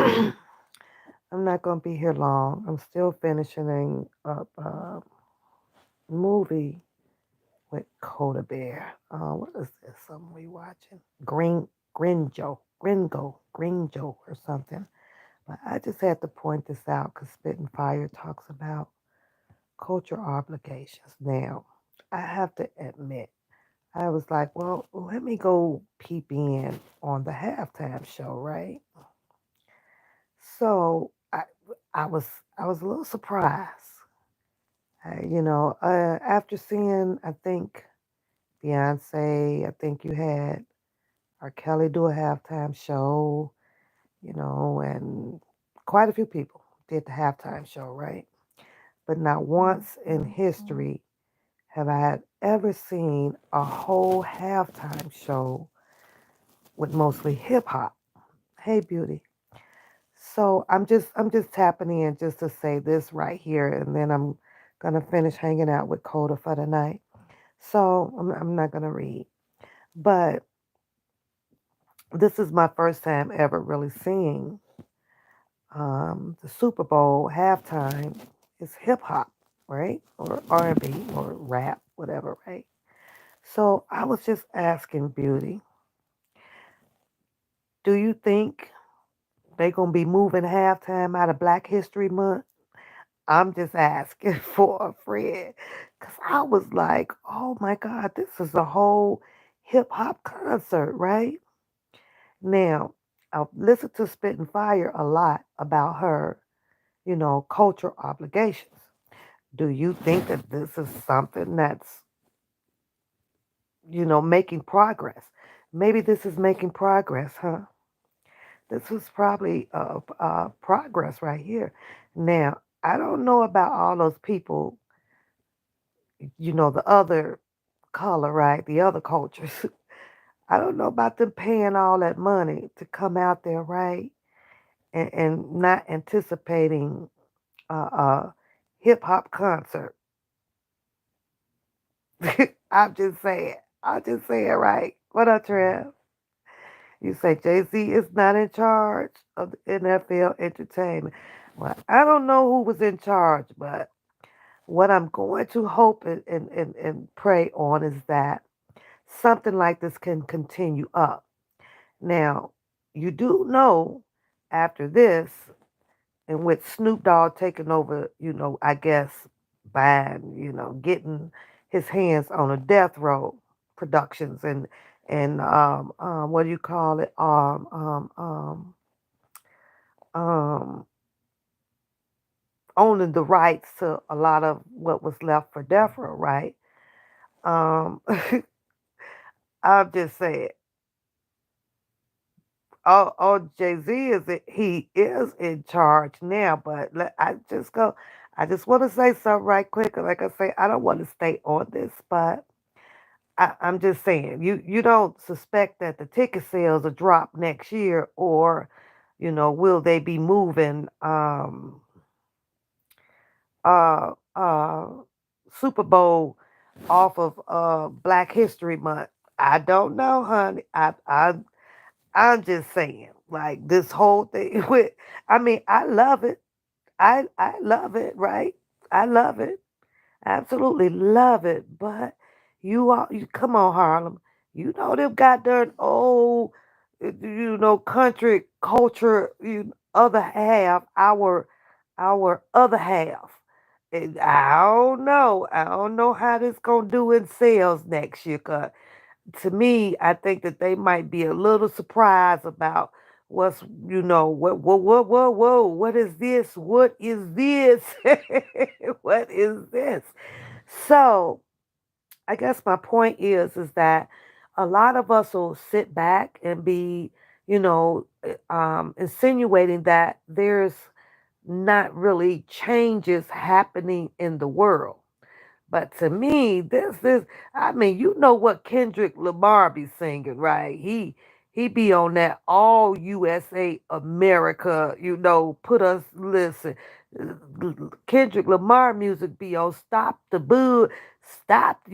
I'm not gonna be here long. I'm still finishing up a movie with Coda Bear. What is this? Something we watching? Gringo, or something. But I just had to point this out because Spitting Fire talks about culture obligations. Now, I have to admit, I was like, well, let me go peep in on the halftime show, right? So I was I was a little surprised. After seeing, I think Beyonce, I think you had R. Kelly do a halftime show, and quite a few people did the halftime show, right? But not once in history have I ever seen a whole halftime show with mostly hip hop. Hey, beauty. So I'm just tapping in just to say this right here, and then I'm gonna finish hanging out with Coda for the night. So I'm not gonna read, but this is my first time ever really seeing the Super Bowl halftime. Is hip hop, right, or R&B or rap, whatever, right? So I was just asking Beauty, do you think they gonna be moving halftime out of Black History Month? I'm just asking for a friend. Because I was like, oh my God, this is a whole hip hop concert, right? Now, I've listened to Spitting Fire a lot about her, cultural obligations. Do you think that this is something that's, making progress? Maybe this is making progress, huh? This was probably progress right here. Now, I don't know about all those people, the other color, right? The other cultures. I don't know about them paying all that money to come out there, right? And not anticipating a hip hop concert. I'm just saying. I'm just saying, right? What up, Trev? You say Jay Z is not in charge of the NFL entertainment. Well, I don't know who was in charge, but what I'm going to hope and pray on is that something like this can continue up. Now, you do know after this, and with Snoop Dogg taking over, I guess buying, getting his hands on a Death Row Productions and what do you call it? Um, owning the rights to a lot of what was left for Death Row, right? Um, I'm just saying, oh, Jay Z he is in charge now, but I just want to say something right quick. Like I say, I don't want to stay on this, but I'm just saying, you don't suspect that the ticket sales will drop next year, or will they be moving uh uh Super Bowl off of Black History Month? I don't know, honey. I'm just saying, like this whole thing with, I mean, I love it. I love it, right? I love it. Absolutely love it. But you come on, Harlem. You know them goddamn old, country culture. Other half, our other half. And I don't know. I don't know how this gonna do in sales next year. 'Cause to me, I think that they might be a little surprised about whoa, what is this? What is this? What is this? So I guess my point is that a lot of us will sit back and be, insinuating that there's not really changes happening in the world. But to me, this is, I mean, you know what Kendrick Lamar be singing, right? He be on that all USA America, put us, listen, Kendrick Lamar music be on Stop the Boo, Stop.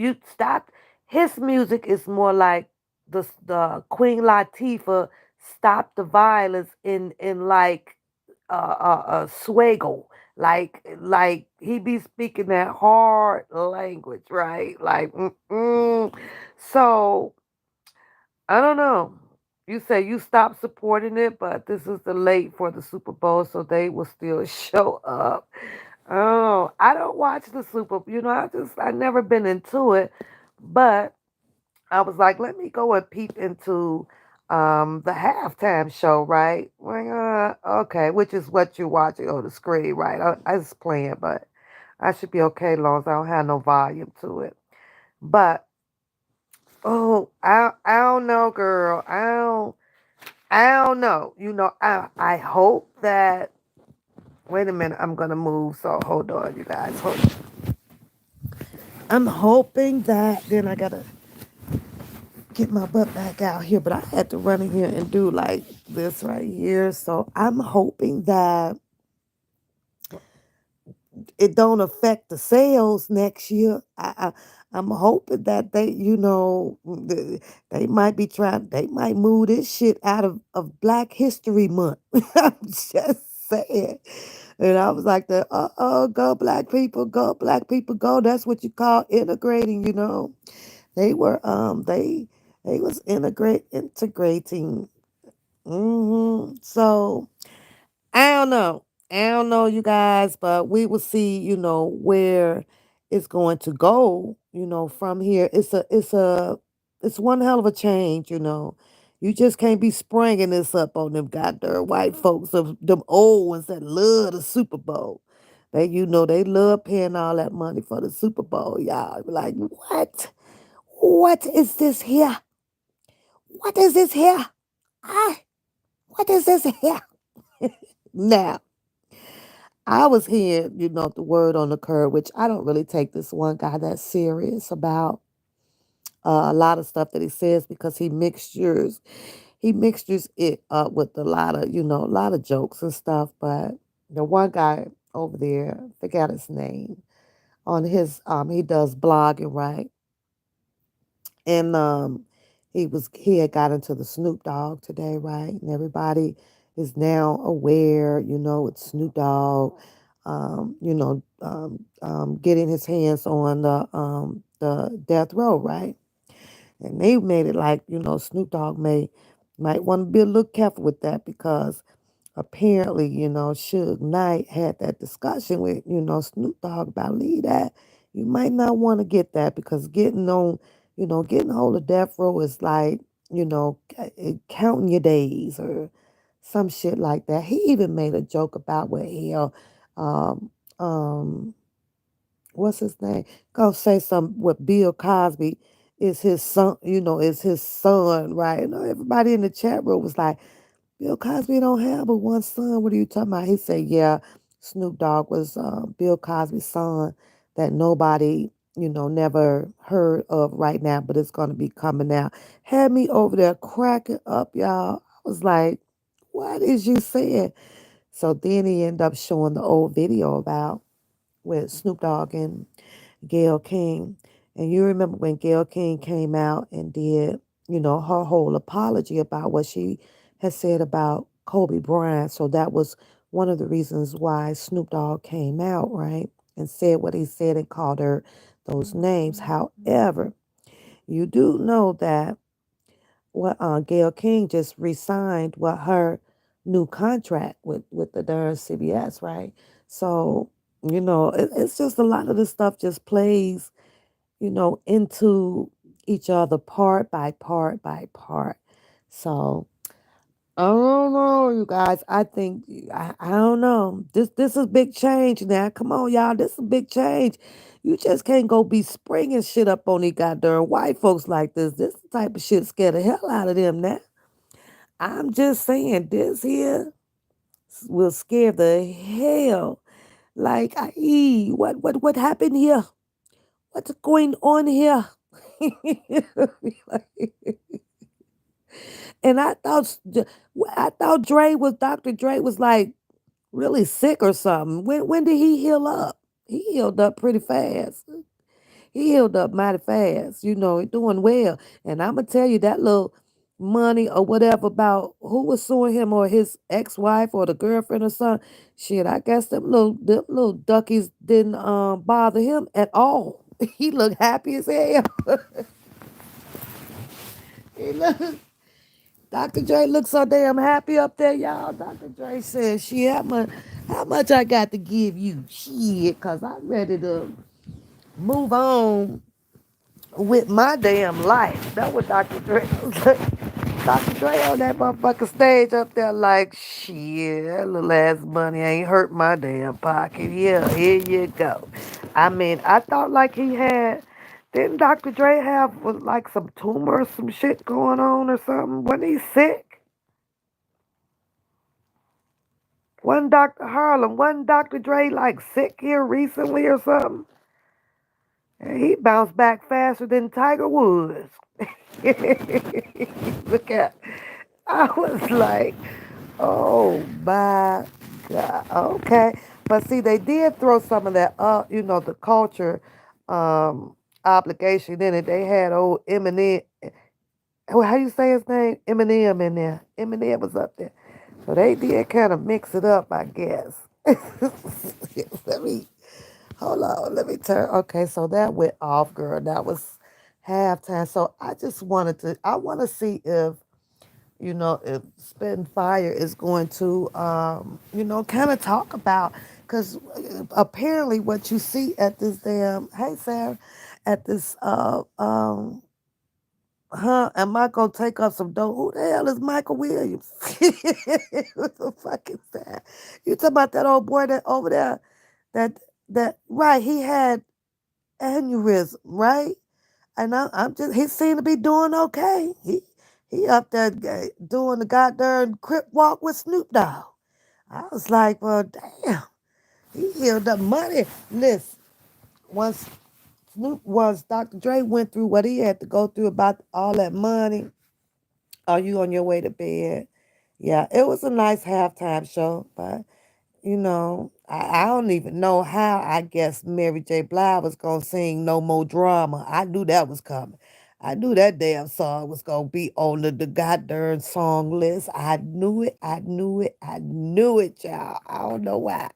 His music is more like the Queen Latifah, Stop the Violence in like swaggle, like he be speaking that hard language, right? Like, so I don't know. You say you stopped supporting it, but this is the late for the Super Bowl, so they will still show up. Oh, I don't watch the Super. I never been into it, but I was like, let me go and peep into the halftime show, right? Like, okay, which is what you're watching on the screen, right? I was playing, but I should be okay as long as I don't have no volume to it. But oh, I don't know, girl. I don't know. I hope that. Wait a minute, I'm gonna move. So hold on, you guys. I'm hoping that then I gotta get my butt back out here, but I had to run in here and do like this right here. So I'm hoping that it don't affect the sales next year. I'm hoping that they might be trying, they might move this shit out of Black History Month. I'm just saying. And I was like, go black people, go black people, go. That's what you call integrating. They were they was integrating. So I don't know. I don't know, you guys, but we will see, where it's going to go, from here. It's one hell of a change. You just can't be springing this up on them goddamn white folks, of them old ones that love the Super Bowl. They love paying all that money for the Super Bowl, y'all. Be like, what? What is this here? What is this here? Ah, what is this here? Now, I was hearing, the word on the curb, which I don't really take this one guy that serious about a lot of stuff that he says because he mixtures it up with a lot of jokes and stuff. But the one guy over there, forgot his name, on his he does blogging, right? And he had got into the Snoop Dogg today, right? And everybody is now aware, it's Snoop Dogg, getting his hands on the death row, right? And they made it like, Snoop Dogg might want to be a little careful with that because apparently, Suge Knight had that discussion with, Snoop Dogg about leave that. You might not want to get that because getting hold of death row is like, counting your days or some shit like that. He even made a joke about where um, um, what's his name? Go say something with Bill Cosby is his son, is his son, right? And everybody in the chat room was like, Bill Cosby don't have but one son. What are you talking about? He said, yeah, Snoop Dogg was Bill Cosby's son that nobody, never heard of right now, but it's going to be coming out. Had me over there cracking up, y'all. I was like, what is you saying? So then he ended up showing the old video about with Snoop Dogg and Gayle King. And you remember when Gayle King came out and did, her whole apology about what she had said about Kobe Bryant. So that was one of the reasons why Snoop Dogg came out, right? And said what he said and called her those names. However, you do know that what Gayle King just re-signed what her new contract with the darn CBS, right? So, it's just a lot of this stuff just plays into each other part by part by part. So I don't know, you guys. I don't know. This is big change now. Come on, y'all. This is a big change. You just can't go be springing shit up on these goddamn white folks like this. This type of shit scare the hell out of them now. I'm just saying this here will scare the hell. Like, what happened here? What's going on here? And I thought Dr. Dre was like really sick or something. When did he heal up? He healed up pretty fast. He healed up mighty fast. He doing well. And I'm gonna tell you that little money or whatever about who was suing him or his ex-wife or the girlfriend or something. Shit, I guess them little duckies didn't bother him at all. He looked happy as hell. He looked, Dr. Dre looked so damn happy up there, y'all. Dr. Dre said, shit, how much I got to give you? Shit, cause I'm ready to move on with my damn life. That what Dr. Dre was like. Dr. Dre on that motherfucking stage up there like, shit, that little ass money ain't hurt my damn pocket. Yeah, here you go. I mean, I thought like he had, didn't Dr. Dre have like some tumor or some shit going on or something? Wasn't he sick? Wasn't Dr. Harlem, wasn't Dr. Dre like sick here recently or something? And he bounced back faster than Tiger Woods. Look at, I was like, oh my God. Okay. But see, they did throw some of that the culture um obligation in it. They had old Eminem, how you say his name? Eminem in there. Eminem was up there. So they did kind of mix it up, I guess. Let me hold on. Let me turn. Okay, so that went off, girl. That was halftime. So I want to see if Spitting Fire is going to, kind of talk about, because apparently what you see at this hey Sarah, at this, am I going to take up some dough? Who the hell is Michael Williams? What the fuck is that? You talking about that old boy that over there, right, he had aneurysm, right? And I'm just, he seemed to be doing okay. He up there doing the goddamn crip walk with Snoop Dogg. I was like, well, damn, he healed up money. Listen, once once Dr. Dre went through what he had to go through about all that money, are you on your way to bed? Yeah, it was a nice halftime show, but I don't even know how. I guess Mary J. Blige was gonna sing "No More Drama." I knew that was coming. I knew that damn song was gonna be on the goddamn song list. I knew it. I knew it. I knew it, y'all. I don't know why.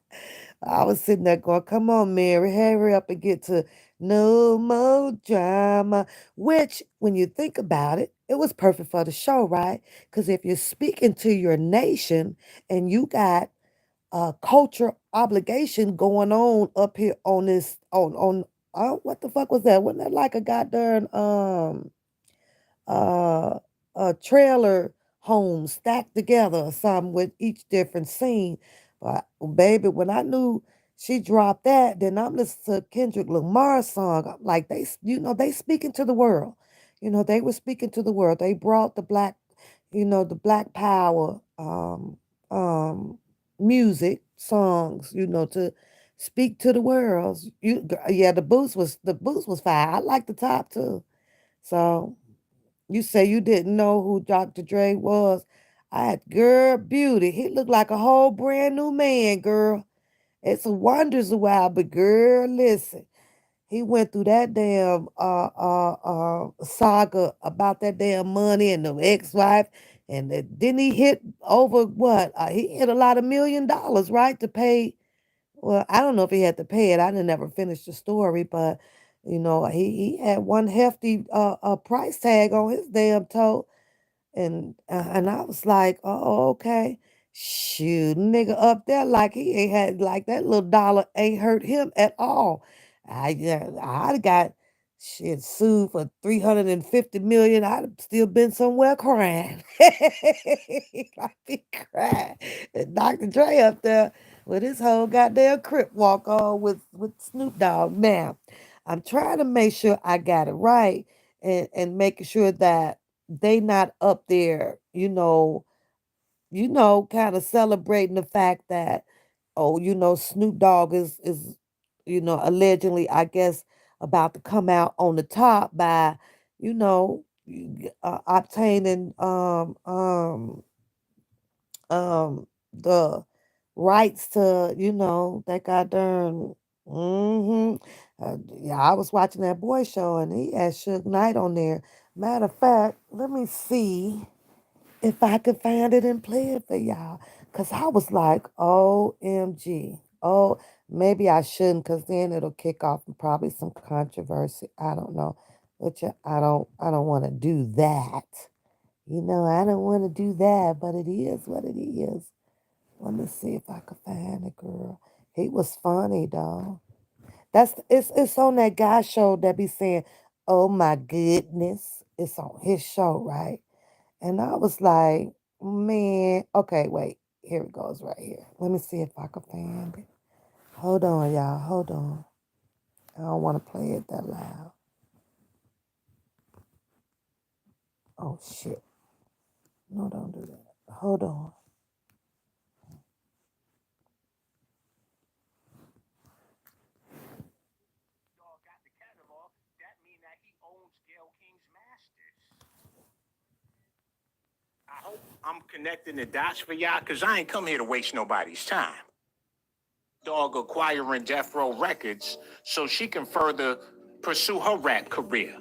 I was sitting there going, "Come on, Mary, hurry up and get to no more drama." Which, when you think about it, it was perfect for the show, right? Because if you're speaking to your nation and you got culture obligation going on up here on this on what the fuck was that? Wasn't that like a goddamn uh trailer home stacked together or something with each different scene? But baby, when I knew she dropped that, then I'm listening to Kendrick Lamar's song. I'm like, they speaking to the world. They were speaking to the world. They brought the black power um music songs, to speak to the world. Yeah, the boost was fire. I like the top too. So you say you didn't know who Dr. Dre was. I had girl beauty. He looked like a whole brand new man, girl. It's a wonders a while, but girl, listen. He went through that damn saga about that damn money and the ex-wife, and didn't he hit over what? He hit a lot of $1 million, right, to pay. Well, I don't know if he had to pay it. I didn't ever finish the story, but he had one hefty price tag on his damn toe. And I was like, oh, okay. Shoot, nigga up there like he ain't had like that little dollar ain't hurt him at all. I'd got shit sued for 350 million. I'd have still been somewhere crying. I'd be crying. And Dr. Dre up there with his whole goddamn crip walk on with Snoop Dogg. Now, I'm trying to make sure I got it right and making sure that they not up there, kind of celebrating the fact that, oh, Snoop Dogg is, allegedly, I guess, about to come out on the top by, obtaining the rights to, that goddamn. hmm yeah, I was watching that boy show and he had Suge Knight on there. Matter of fact, let me see. if I could find it and play it for y'all. Cause I was like, OMG. Oh, maybe I shouldn't, cause then it'll kick off probably some controversy. I don't know. Which I don't want to do that. I don't want to do that, but it is what it is. Let me see if I could find it, girl. He was funny, dog. It's on that guy show that be saying, "Oh my goodness." It's on his show, right? And I was like, man, okay, wait. Here it goes right here. Let me see if I can find it. Hold on, y'all. Hold on. I don't want to play it that loud. Oh shit. No, don't do that. Hold on. Dog got the catalog, that mean that he owns Gail King's masters. I hope I'm connecting the dots for y'all, because I ain't come here to waste nobody's time. Dog acquiring Death Row Records so she can further pursue her rap career.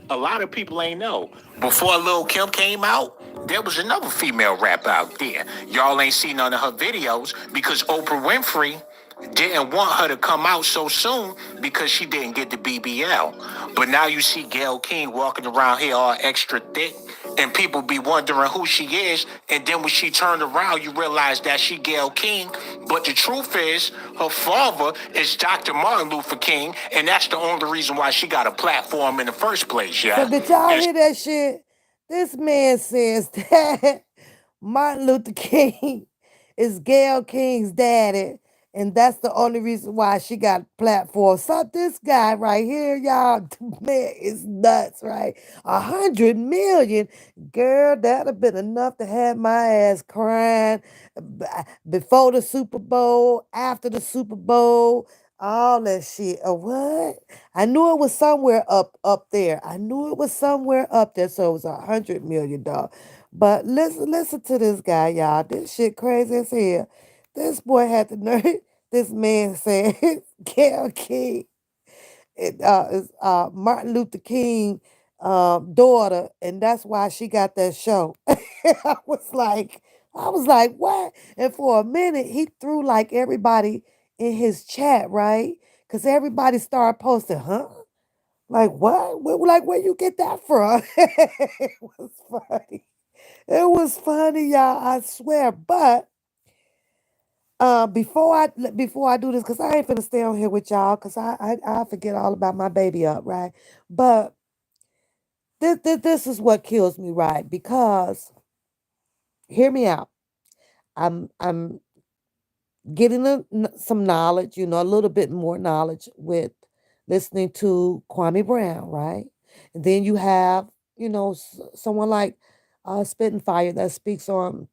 A lot of people ain't know. Before Lil Kim came out, there was another female rapper out there. Y'all ain't seen none of her videos because Oprah Winfrey didn't want her to come out so soon because she didn't get the BBL. But now you see Gayle King walking around here all extra thick, and people be wondering who she is. And then when she turned around, you realize that she Gayle King. But the truth is, her father is Dr. Martin Luther King, and that's the only reason why she got a platform in the first place, So yeah. did y'all And hear that shit? This man says that Martin Luther King is Gail King's daddy, and that's the only reason why she got a platform. So this guy right here, y'all, man, is nuts, right? 100 million, girl, that'd have been enough to have my ass crying before the Super Bowl, after the Super Bowl, all that shit. What? I knew it was somewhere up there. I knew it was somewhere up there. So it was 100 million. But listen to this guy, y'all. This shit crazy as hell. This boy had the nerve. This man said, Gail King is Martin Luther King daughter, and that's why she got that show. I was like, what? And for a minute, he threw like everybody in his chat, right? Because everybody started posting, huh? Like what? Like where you get that from? It was funny. It was funny, y'all. I swear. But before I do this, cause I ain't finna stay on here with y'all, cause I forget all about my baby up, right? But this is what kills me, right? Because hear me out. I'm getting some knowledge, a little bit more knowledge with listening to Kwame Brown, right? And then you have, someone like Spitting Fire that speaks on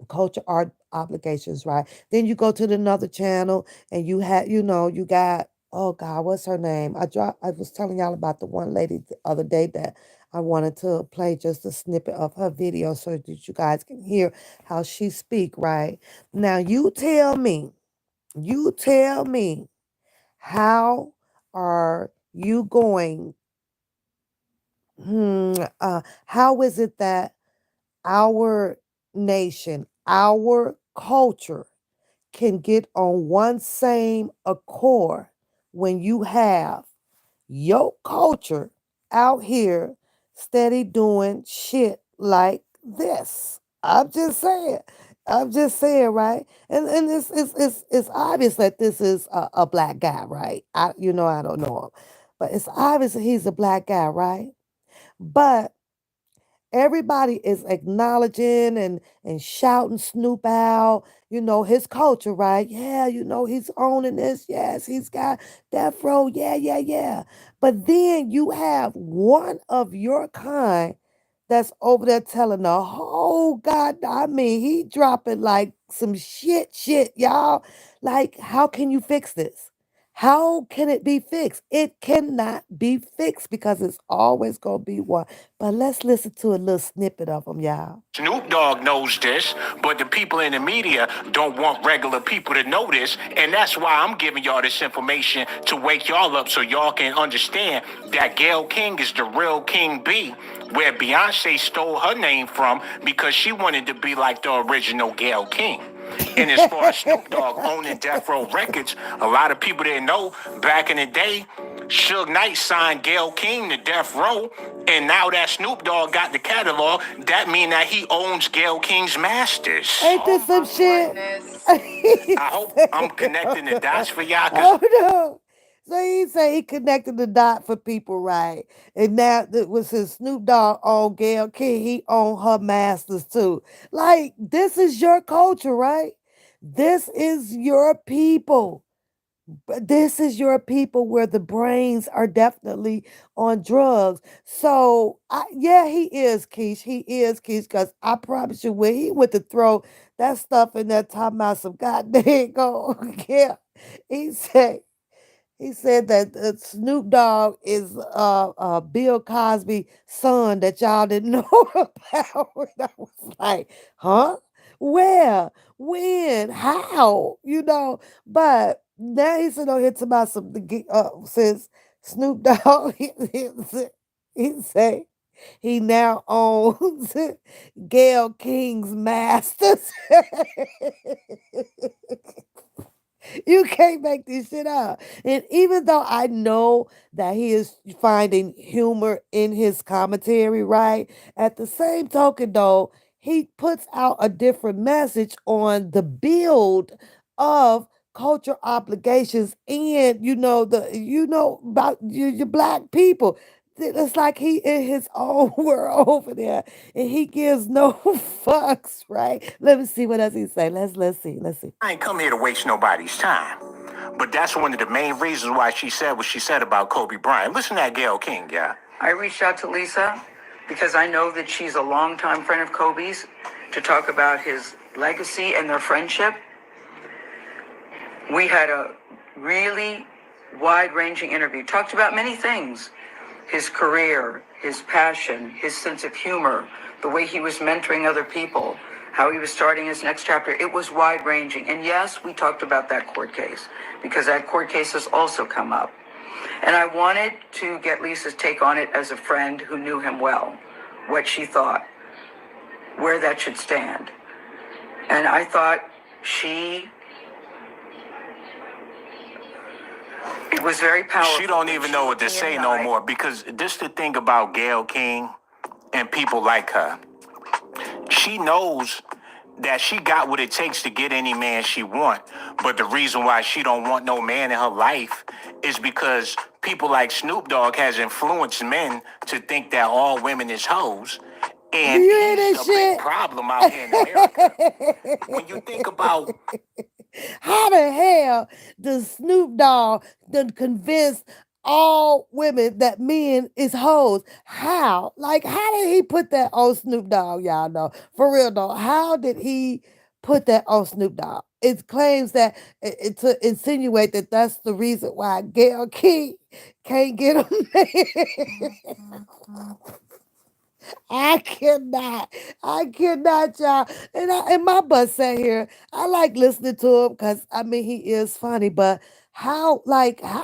culture art obligations, right? Then you go to another channel and you had, you got, oh God, what's her name? I was telling y'all about the one lady the other day that I wanted to play just a snippet of her video so that you guys can hear how she speak, right? Now you tell me how are you going, how is it that our nation, our culture can get on one same accord when you have your culture out here steady doing shit like this. I'm just saying. I'm just saying, right? And it's obvious that this is a black guy, right? I don't know him, but it's obvious that he's a black guy, right? But everybody is acknowledging and shouting Snoop out, his culture, right? Yeah, he's owning this. Yes, he's got Death Row. Yeah, yeah, yeah. But then you have one of your kind that's over there telling the whole God, I mean, he dropping like some shit, y'all. Like, how can you fix this? How can it be fixed? It cannot be fixed because it's always going to be one. But let's listen to a little snippet of them, y'all. Snoop Dogg knows this, but the people in the media don't want regular people to know this, and that's why I'm giving y'all this information to wake y'all up so y'all can understand that Gayle King is the real King B, where Beyonce stole her name from because she wanted to be like the original Gayle King. And as far as Snoop Dogg owning Death Row Records, a lot of people didn't know back in the day, Suge Knight signed Gayle King to Death Row, and now that Snoop Dogg got the catalog, that mean that he owns Gayle King's masters. Ain't this some shit? I hope I'm connecting the dots for y'all, cause Oh no. So he say he connected the dot for people, right? And now that was his Snoop Dogg on Gayle King, he owned her masters too. Like, this is your culture, right? This is your people. But this is your people where the brains are definitely on drugs. So, yeah, he is Keish. He is Keish because I promise you, when he went to throw that stuff in there, talking about some goddamn go, yeah, he said. He said that Snoop Dogg is Bill Cosby's son that y'all didn't know about. And I was like, huh? Where? When? How? You know? But now he's sitting on here talking about some, since Snoop Dogg, he say he now owns Gayle King's Masters. You can't make this shit up. And even though I know that he is finding humor in his commentary, right? At the same token, though, he puts out a different message on the build of culture obligations and about your black people. It's like he in his own world over there, and he gives no fucks, right? Let me see what else he say. Let's see. I ain't come here to waste nobody's time. But that's one of the main reasons why she said what she said about Kobe Bryant. Listen to that Gayle King, yeah. I reached out to Lisa because I know that she's a longtime friend of Kobe's to talk about his legacy and their friendship. We had a really wide-ranging interview, talked about many things: his career, his passion, his sense of humor, the way he was mentoring other people, how he was starting his next chapter. It was wide-ranging. And yes, we talked about that court case because that court case has also come up. And I wanted to get Lisa's take on it as a friend who knew him well, what she thought, where that should stand. And I thought it was very powerful. She don't even know what to say no more, because this the thing about Gayle King and people like her. She knows that she got what it takes to get any man she want. But the reason why she don't want no man in her life is because people like Snoop Dogg has influenced men to think that all women is hoes. Do And you hear he's this a big shit? problem out here in America. When you think about How the hell does Snoop Dogg done convince all women that men is hoes? How? Like, how did he put that on Snoop Dogg, y'all know? For real though, how did he put that on Snoop Dogg? It claims that to insinuate that that's the reason why Gayle King can't get a man. I cannot, y'all. And my butt sat here. I like listening to him because I mean he is funny, but how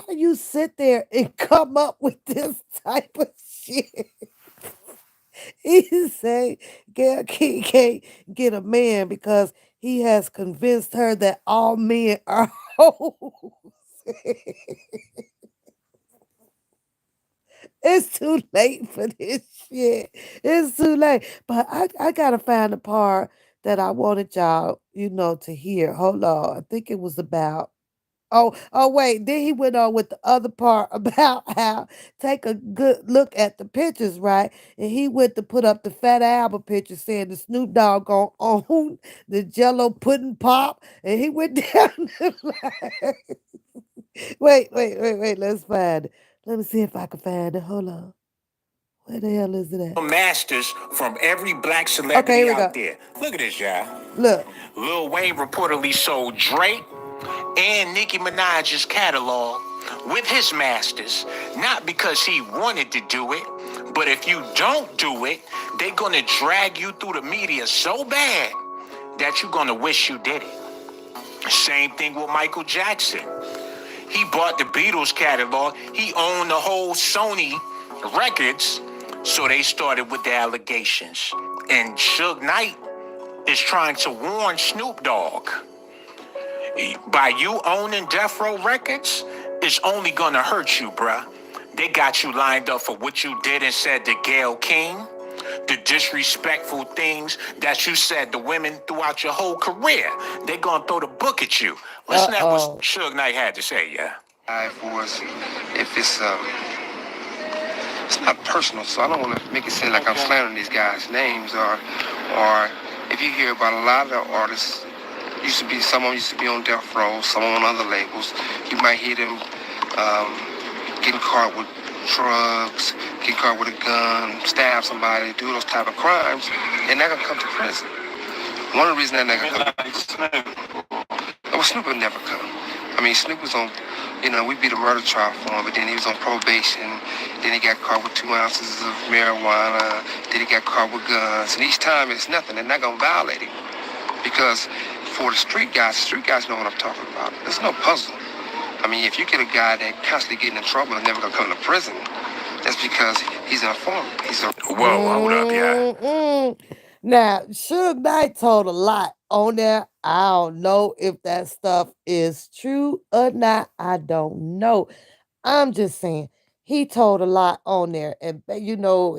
do you sit there and come up with this type of shit? He say Gail King can't get a man because he has convinced her that all men are hoes. It's too late for this shit. It's too late. But I gotta find the part that I wanted y'all, to hear. Hold on. I think it was about wait. Then he went on with the other part about how take a good look at the pictures, right? And he went to put up the Fat Albert picture saying the Snoop Dogg gonna own the Jello pudding pop. And he went down the line. Wait. Let's find it. Let me see if I can find it. Hold on. Where the hell is it at? masters from every black Okay, here celebrity we out go. there. Look at this, y'all. Look. Lil Wayne reportedly sold Drake and Nicki Minaj's catalog with his masters, not because he wanted to do it, but if you don't do it, they're gonna drag you through the media so bad that you're gonna wish you did it. Same thing with Michael Jackson. He bought the Beatles catalog. He owned the whole Sony records. So they started with the allegations. And Suge Knight is trying to warn Snoop Dogg. By you owning Death Row Records, it's only gonna hurt you, bruh. They got you lined up for what you did and said to Gayle King, the disrespectful things that you said to women throughout your whole career. They gonna throw the book at you. Uh Listen to what oh. Suge Knight had to say, yeah. For us, if it's not personal, so I don't want to make it seem like I'm slandering these guys' names, or if you hear about a lot of the artists, someone used to be on Death Row, someone on other labels, you might hear them getting caught with drugs, get caught with a gun, stab somebody, do those type of crimes, they're not gonna come to prison. One of the reasons they're not gonna come to prison, well, Snoop would never come. I mean, Snoop was on, we beat a murder trial for him, but then he was on probation. Then he got caught with 2 ounces of marijuana. Then he got caught with guns. And each time it's nothing. They're not going to violate him. Because for the street guys know what I'm talking about. There's no puzzle. I mean, if you get a guy that constantly getting in trouble and never going to come to prison, that's because he's an informant. He's a... Whoa, hold up, yeah. Mm-mm. Now, Suge Knight told a lot on there. I don't know if that stuff is true or not. I don't know. I'm just saying he told a lot on there, and I don't know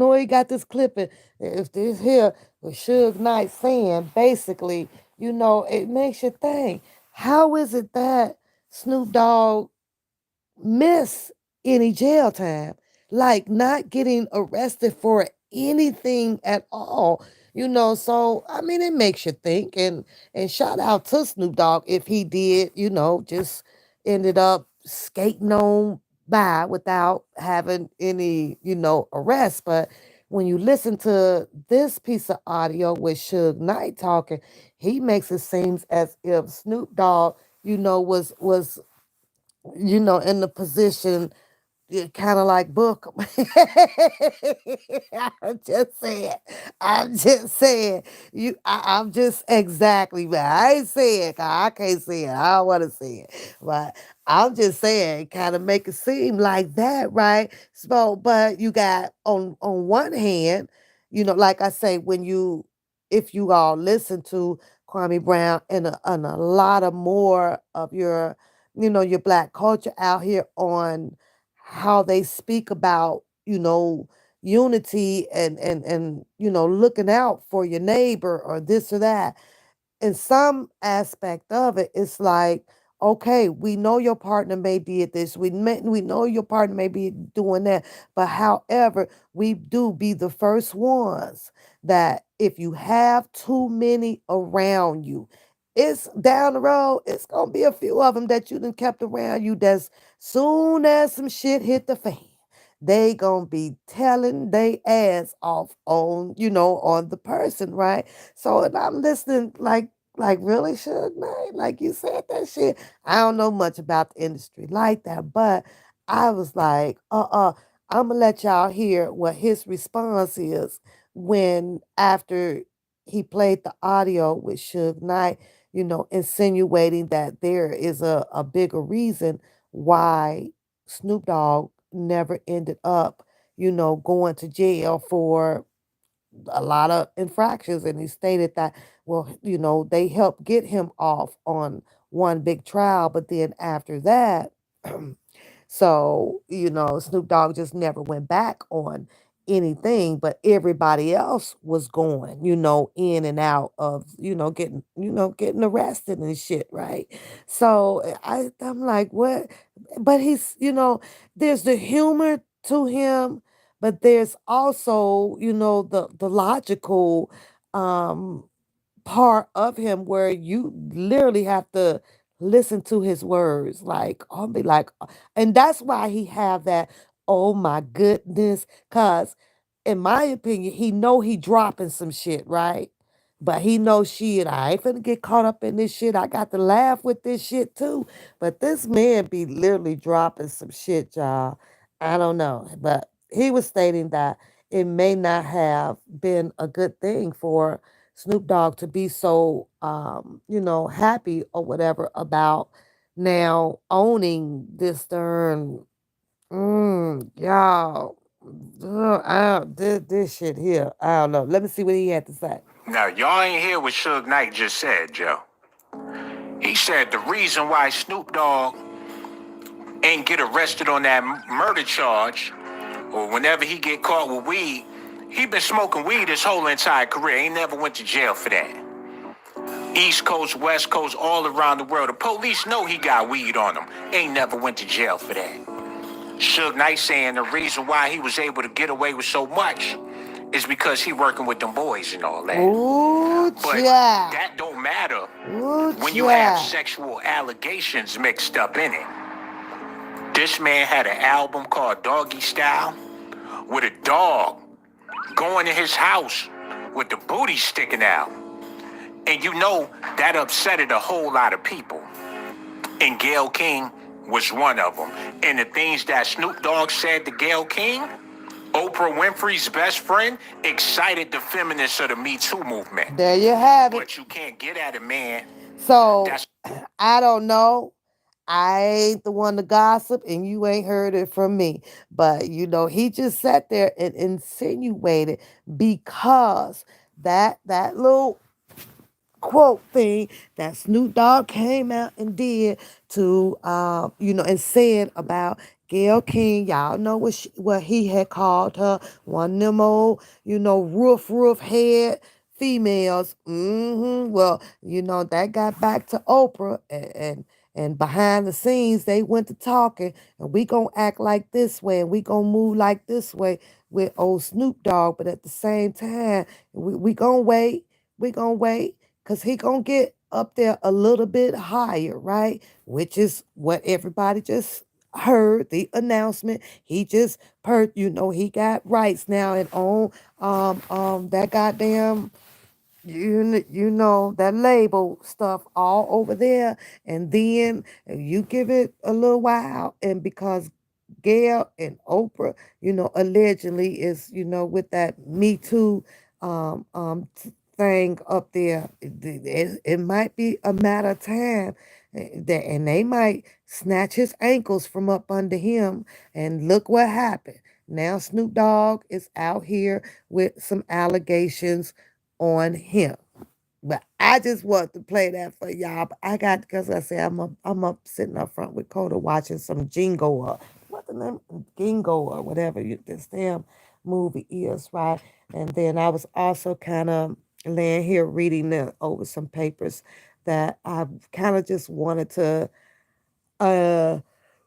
where he got this clipping. If this here was Suge Knight saying basically, it makes you think. How is it that Snoop Dogg miss any jail time, like not getting arrested for anything at all. So I mean, it makes you think. And shout out to Snoop Dogg if he did, just ended up skating on by without having any, arrest. But when you listen to this piece of audio with Suge Knight talking, he makes it seem as if Snoop Dogg, was in the position, kind of like book 'em. I'm just saying. I'm just saying. I'm just exactly. But I ain't saying. 'Cause I can't say it. I don't want to say it. But I'm just saying. Kind of make it seem like that, right? So, but you got on one hand, like I say, if you all listen to Kwame Brown and a lot of more of your black culture out here on how they speak about, unity and looking out for your neighbor or this or that. In some aspect of it, it's like, okay, we know your partner may did this. We know your partner may be doing that. But however, we do be the first ones that if you have too many around you, it's down the road, it's gonna be a few of them that you done kept around you that's soon as some shit hit the fan, they gonna be telling they ass off on the person, right? So and I'm listening like really Suge Knight, like you said that shit. I don't know much about the industry like that, but I was like, I'm gonna let y'all hear what his response is when after he played the audio with Suge Knight, insinuating that there is a bigger reason why Snoop Dogg never ended up, going to jail for a lot of infractions. And he stated that, well, they helped get him off on one big trial, but then after that, so, Snoop Dogg just never went back on anything, but everybody else was going, in and out of, getting arrested and shit, right? So I'm like, what? But he's, there's the humor to him, but there's also, the logical um part of him where you literally have to listen to his words. Like, I'll be like, and that's why he have that, oh my goodness, cause in my opinion, he know he dropping some shit, right? But he knows shit. I ain't finna get caught up in this shit. I got to laugh with this shit too. But this man be literally dropping some shit, y'all. I don't know. But he was stating that it may not have been a good thing for Snoop Dogg to be so, happy or whatever about now owning this darn, y'all. This shit here. I don't know. Let me see what he had to say. Now, y'all ain't hear what Suge Knight just said, Joe. He said the reason why Snoop Dogg ain't get arrested on that murder charge, or whenever he get caught with weed, he been smoking weed his whole entire career. He never went to jail for that. East Coast, West Coast, all around the world. The police know he got weed on him. Ain't never went to jail for that. Suge Knight saying the reason why he was able to get away with so much is because he working with them boys and all that. Ooh, But child. that don't matter Ooh, when you have child. sexual allegations mixed up in it. This man had an album called Doggy Style with a dog going in his house with the booty sticking out. And you know that upsetted a whole lot of people. And Gayle King was one of them. And the things that Snoop Dogg said to Gayle King, Oprah Winfrey's best friend, excited the feminists of the Me Too movement. There you have it. But you can't get at a man So that's I don't know. I ain't the one to gossip, and you ain't heard it from me. But he just sat there and insinuated because that little quote thing that Snoop Dogg came out and did to, and said about Gayle King. Y'all know what he had called her, one of them old, roof head females. Well, that got back to Oprah, and behind the scenes they went to talking, and we gonna act like this way, and we gonna move like this way with old Snoop Dogg. But at the same time, we gonna wait. We gonna wait because he gonna get up there a little bit higher, right? Which is what everybody just heard, the announcement. He just he got rights now and on that goddamn, that label stuff all over there. And then you give it a little while, and because Gail and Oprah, allegedly is, with that Me Too thing up there, it might be a matter of time, and they might snatch his ankles from up under him. And look what happened. Now Snoop Dogg is out here with some allegations on him. But I just want to play that for y'all. But I got, because I say I'm up sitting up front with Coda watching some Jingo, or what the name, Gingo, or whatever this damn movie is, right? And then I was also kind of laying here reading over some papers that I kind of just wanted to uh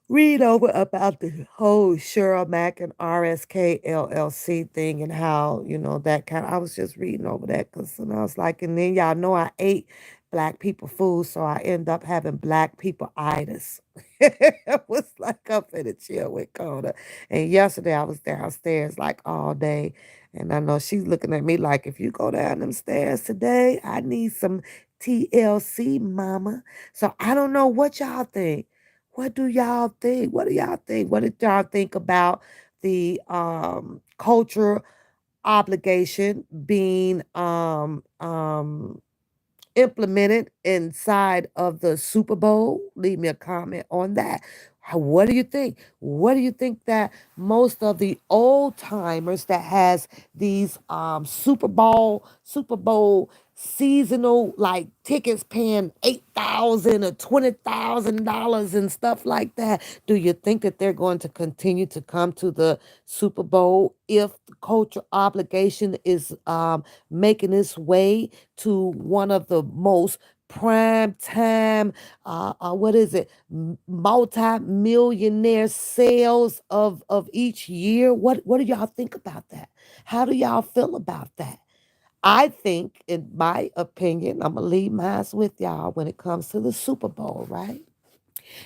read over about the whole Cheryl Mack and RSK LLC thing, and how, that kind of, I was just reading over that because, I was like, and then y'all know I ate black people food, so I end up having black people itis. I was like up in the chill with Coda. And yesterday I was downstairs like all day. And I know she's looking at me like, if you go down them stairs today, I need some TLC, mama. So I don't know what y'all think. What do y'all think? What do y'all think? What did y'all think about the culture obligation being implemented inside of the Super Bowl? Leave me a comment on that. What do you think? What do you think that most of the old timers that has these Super Bowl seasonal like tickets paying $8,000 or $20,000 and stuff like that? Do you think that they're going to continue to come to the Super Bowl if the culture obligation is making its way to one of the most prime time, what is it, multi-millionaire sales of each year? What do y'all think about that? How do y'all feel about that? I think, in my opinion, I'm gonna leave mine with y'all when it comes to the Super Bowl, right?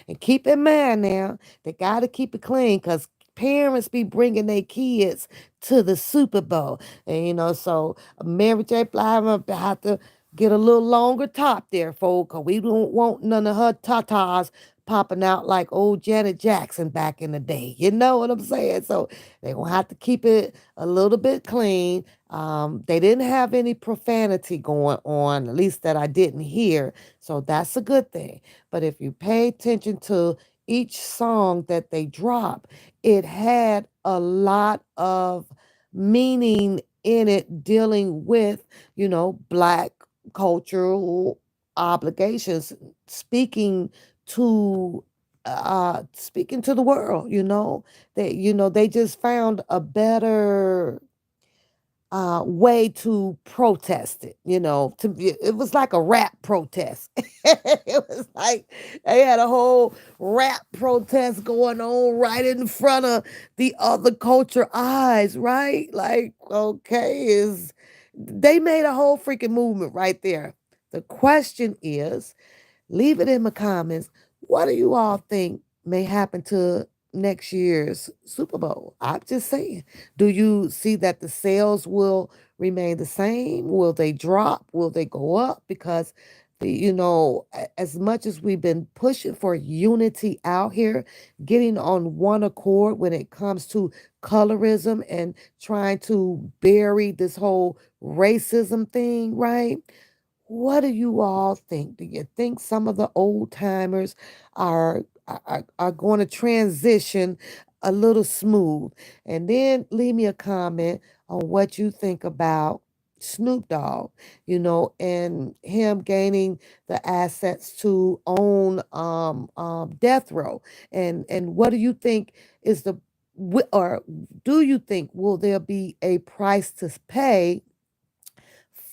And keep in mind now, they got to keep it clean, because parents be bringing their kids to the Super Bowl. And, so Mary J. Blige have to get a little longer top there, folks, because we don't want none of her tatas popping out like old Janet Jackson back in the day. You know what I'm saying? So they gonna have to keep it a little bit clean. They didn't have any profanity going on, at least that I didn't hear. So that's a good thing. But if you pay attention to each song that they drop, it had a lot of meaning in it dealing with, black cultural obligations, speaking to speaking to the world, they just found a better way to protest it. It was like a rap protest. It was like they had a whole rap protest going on right in front of the other culture eyes, right? Like, okay, is they made a whole freaking movement right there. The question is, leave it in the comments. What do you all think may happen to next year's Super Bowl? I'm just saying. Do you see that the sales will remain the same? Will they drop? Will they go up? Because as much as we've been pushing for unity out here, getting on one accord when it comes to colorism and trying to bury this whole racism thing, right? What do you all think? Do you think some of the old timers are going to transition a little smooth? And then leave me a comment on what you think about Snoop Dogg, and him gaining the assets to own Death Row. And what do you think is or do you think will there be a price to pay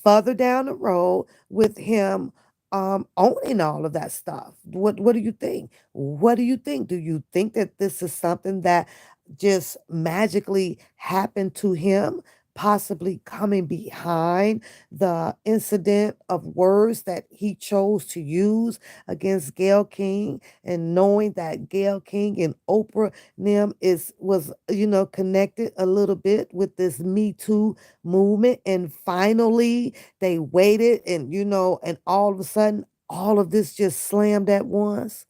further down the road with him owning all of that stuff? What do you think? What do you think? Do you think that this is something that just magically happened to him, possibly coming behind the incident of words that he chose to use against Gayle King, and knowing that Gayle King and Oprah Nim was connected a little bit with this Me Too movement, and finally they waited, and all of a sudden all of this just slammed at once.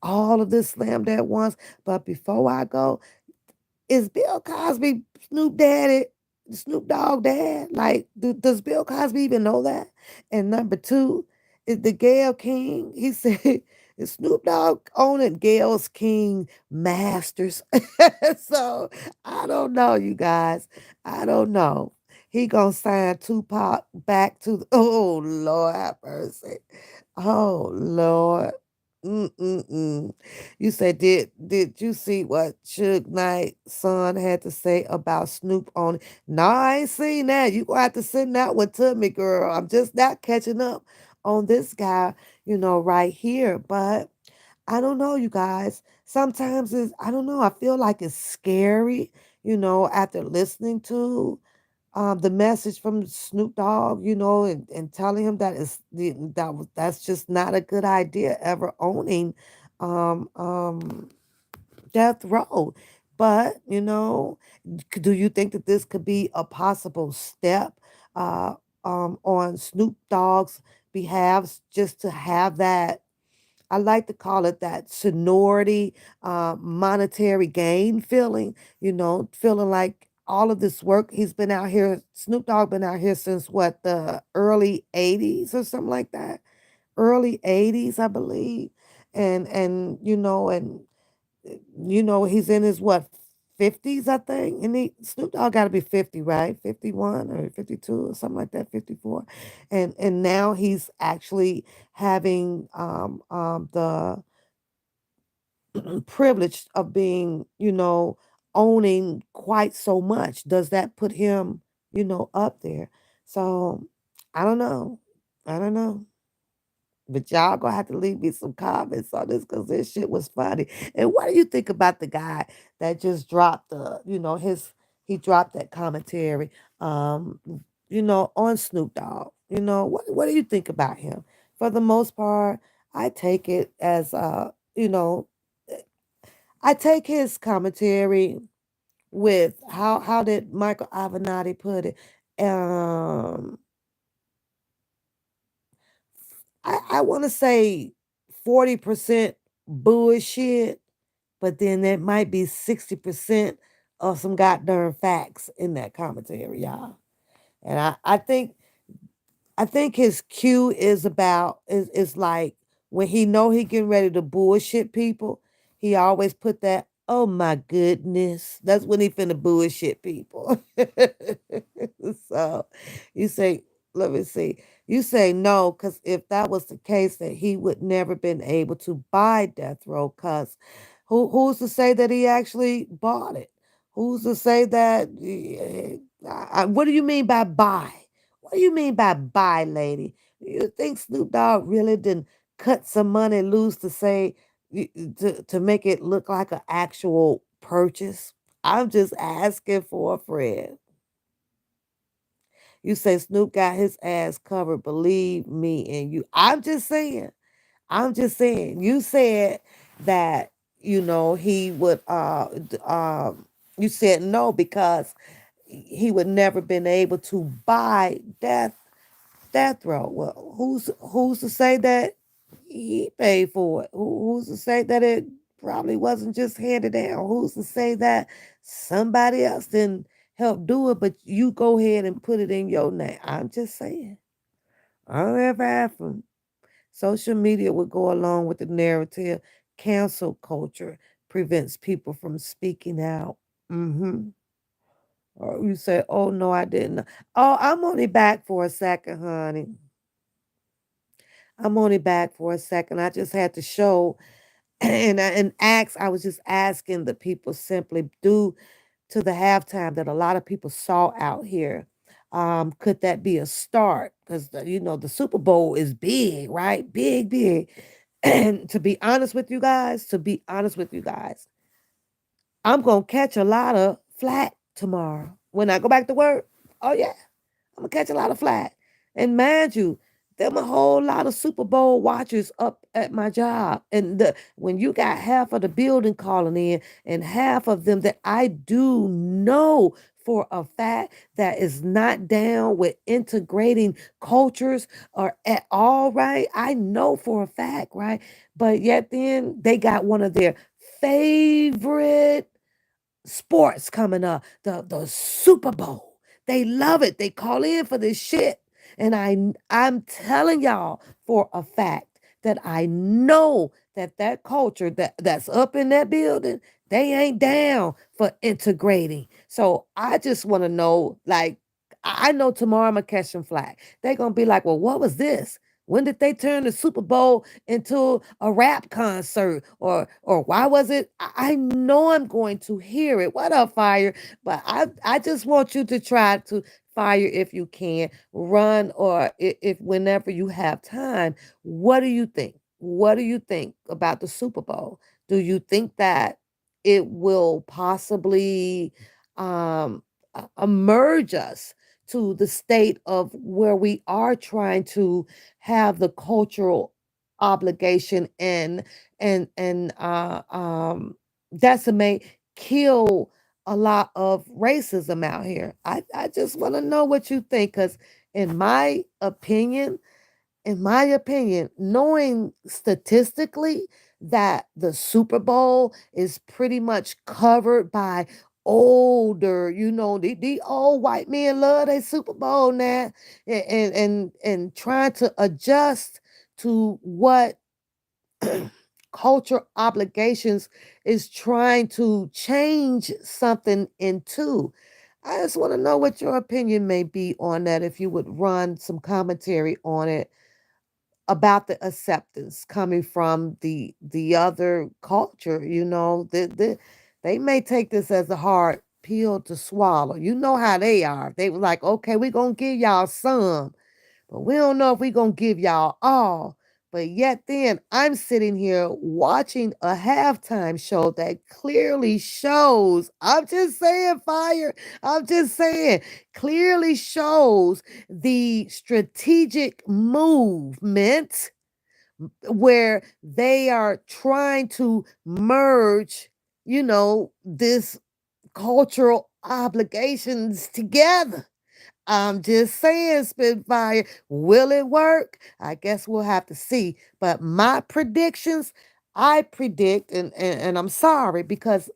All of this slammed at once. But before I go, is Bill Cosby Snoop Dogg dad? Like, does Bill Cosby even know that? And number two, is the Gayle King? He said, is Snoop Dogg owning Gayle's King Masters? So I don't know, you guys. I don't know. He gonna sign Tupac back to oh Lord have mercy. Oh Lord. Mm-mm-mm. You said, did you see what Suge Knight son had to say about Snoop on it? No, I ain't seen that. You gonna have to send that one to me, girl. I'm just not catching up on this guy, right here. But I don't know, you guys. Sometimes I don't know. I feel like it's scary, after listening to the message from Snoop Dogg, and telling him that that's just not a good idea ever owning um, um, Death Row. But do you think that this could be a possible step uh, on Snoop Dogg's behalf, just to have that? I like to call it that sonority, monetary gain feeling, feeling like all of this work, he's been out here, Snoop Dogg been out here since what, the early 80s or something like that? Early 80s, I believe. And he's in his what, 50s, I think. And Snoop Dogg got to be 50, right? 51 or 52 or something like that, 54. And now he's actually having the privilege of being, owning quite so much. Does that put him, up there? So I don't know. I don't know. But y'all gonna have to leave me some comments on this, because this shit was funny. And what do you think about the guy that just dropped he dropped that commentary, um, on Snoop Dogg? What do you think about him? For the most part, I take it as, I take his commentary with how did Michael Avenatti put it? Um, I want to say 40% bullshit, but then there might be 60% of some goddamn facts in that commentary, y'all. And I think his cue is about is like when he know he getting ready to bullshit people, he always put that, oh my goodness. That's when he finna bullshit people. So you say, let me see. You say no, because if that was the case, that he would never been able to buy Death Row, cause who's to say that he actually bought it? Who's to say that what do you mean by buy? What do you mean by buy, lady? You think Snoop Dogg really didn't cut some money loose to say to make it look like an actual purchase? I'm just asking for a friend. You say Snoop got his ass covered. Believe me and you. I'm just saying. I'm just saying. You said that he would. You said no because he would never been able to buy death row. Well, who's to say that he paid for it? Who's to say that it probably wasn't just handed down? Who's to say that somebody else didn't help do it, but you go ahead and put it in your name? I'm just saying. However happened, social media would go along with the narrative. Cancel culture prevents people from speaking out. Mm-hmm. Or you say, oh no, I didn't. Oh, I'm only back for a second, honey. I'm only back for a second. I just had to show and ask. I was just asking the people simply due to the halftime that a lot of people saw out here. Could that be a start? Because the Super Bowl is big, right? Big, big. And to be honest with you guys, I'm gonna catch a lot of flack tomorrow when I go back to work. Oh yeah. I'm gonna catch a lot of flack. And mind you, there a whole lot of Super Bowl watchers up at my job. And when you got half of the building calling in and half of them that I do know for a fact that is not down with integrating cultures or at all, right? I know for a fact, right? But yet then they got one of their favorite sports coming up, the Super Bowl. They love it. They call in for this shit. And I'm telling y'all for a fact that I know that culture that's up in that building, they ain't down for integrating. So I just want to know, like, I know tomorrow I'm gonna catch some flack. They're gonna be like, well, what was this? When did they turn the Super Bowl into a rap concert? Or why was it? I know I'm going to hear it. What up, Fire? But I just want you to try to fire if you can run or if whenever you have time. What do you think? What do you think about the Super Bowl? Do you think that it will possibly emerge us to the state of where we are trying to have the cultural obligation and decimate, kill a lot of racism out here? I just want to know what you think, because in my opinion, knowing statistically that the Super Bowl is pretty much covered by older, the old white men love their Super Bowl now, and trying to adjust to what culture obligations is trying to change something into. I just want to know what your opinion may be on that, if you would run some commentary on it about the acceptance coming from the other culture. They may take this as a hard pill to swallow. You know how they are. They were like, okay, we're gonna give y'all some, but we don't know if we're gonna give y'all all. But yet then I'm sitting here watching a halftime show that clearly shows, I'm just saying, Fire, I'm just saying, clearly shows the strategic movement where they are trying to merge. this cultural obligations together. I'm just saying, Spitfire, will it work? I guess we'll have to see. But my predictions, I predict, and I'm sorry because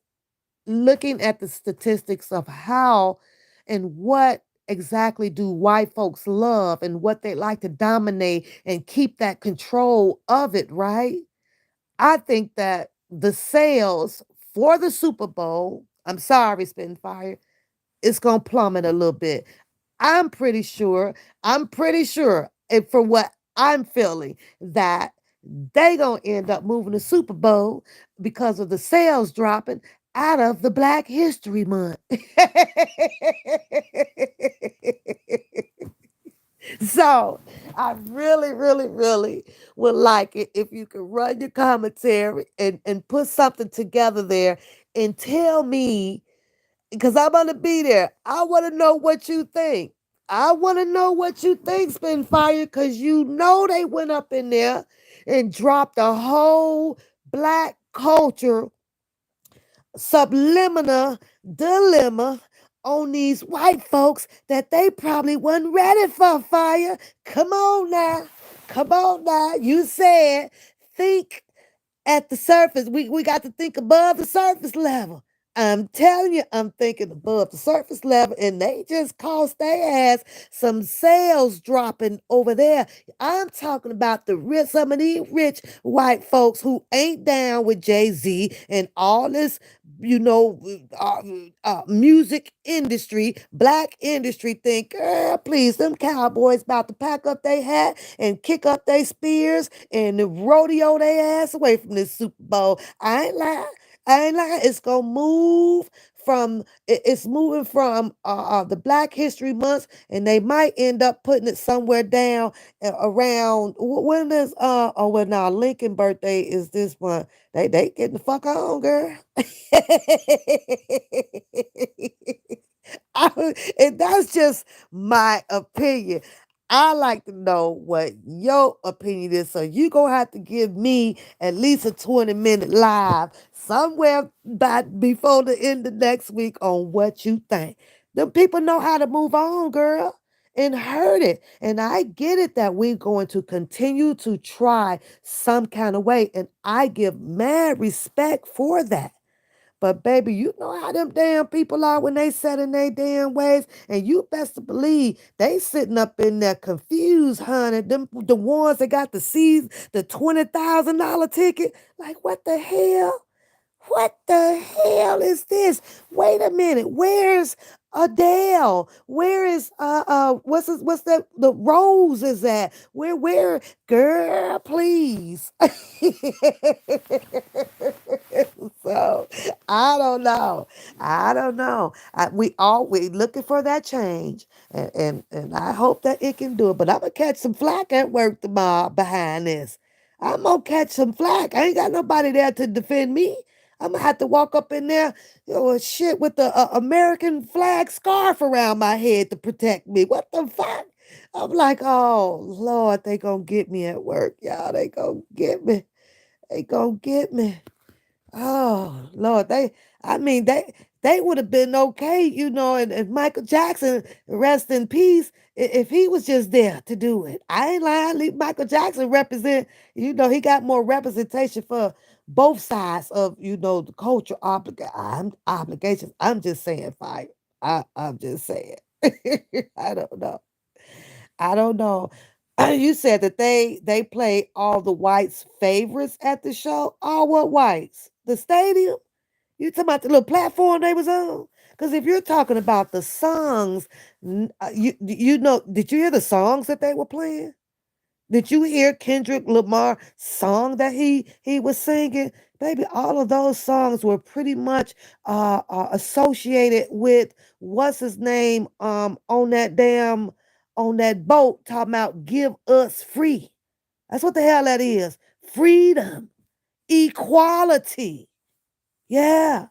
looking at the statistics of how and what exactly do white folks love and what they like to dominate and keep that control of it, right? I think that the sales for the Super Bowl, I'm sorry, Spitfire, it's gonna plummet a little bit. I'm pretty sure, and for what I'm feeling, that they gonna end up moving the Super Bowl because of the sales dropping out of the Black History Month. So I really, really, really would like it if you could run your commentary and put something together there and tell me, because I'm gonna be there. I want to know what you think. I want to know what you think, Spitfire, because you know they went up in there and dropped a whole black culture subliminal dilemma on these white folks that they probably wasn't ready for. Fire. Come on now. Come on now. You said think at the surface. We got to think above the surface level. I'm telling you, I'm thinking above the surface level, and they just cost their ass some sales dropping over there. I'm talking about some of these rich white folks who ain't down with Jay-Z and all this, you know, music industry, black industry. Think, girl, please, them cowboys about to pack up their hat and kick up their spears and rodeo their ass away from this Super Bowl. I ain't lying. I ain't lying. It's gonna move from it's moving from the Black History Months, and they might end up putting it somewhere down around when is oh well now Lincoln birthday is this one. They getting the fuck on, girl. And that's just my opinion. I like to know what your opinion is. So you gonna have to give me at least a 20-minute live somewhere by before the end of next week on what you think. Them people know how to move on, girl. And heard it. And I get it that we're going to continue to try some kind of way. And I give mad respect for that. But baby, you know how them damn people are when they set in their damn ways, and you best to believe they sitting up in there confused, honey. Them the ones that got the $20,000 ticket. Like what the hell? What the hell is this? Wait a minute. Where's Adele? Where is what's that the Rose is at? Where girl, please. So I don't know. I don't know. We always looking for that change. And I hope that it can do it. But I'm gonna catch some flack at work tomorrow behind this. I'm gonna catch some flack. I ain't got nobody there to defend me. I'm gonna have to walk up in there, shit, with the American flag scarf around my head to protect me. What the fuck? I'm like, oh Lord, they gonna get me at work, y'all. They gonna get me. They gonna get me. Oh Lord, I mean they would have been okay, and Michael Jackson, rest in peace, if he was just there to do it. I ain't lying. Michael Jackson represent, he got more representation for both sides of, the culture obligations. I'm just saying, fire. I'm just saying. I don't know. I don't know. You said that they play all the whites' favorites at the show. All what whites? The stadium? You talking about the little platform they was on? Because if you're talking about the songs, did you hear the songs that they were playing? Did you hear Kendrick Lamar song that he was singing? Baby, all of those songs were pretty much associated with what's his name on that boat talking about give us free. That's what the hell that is. Freedom, equality. Yeah.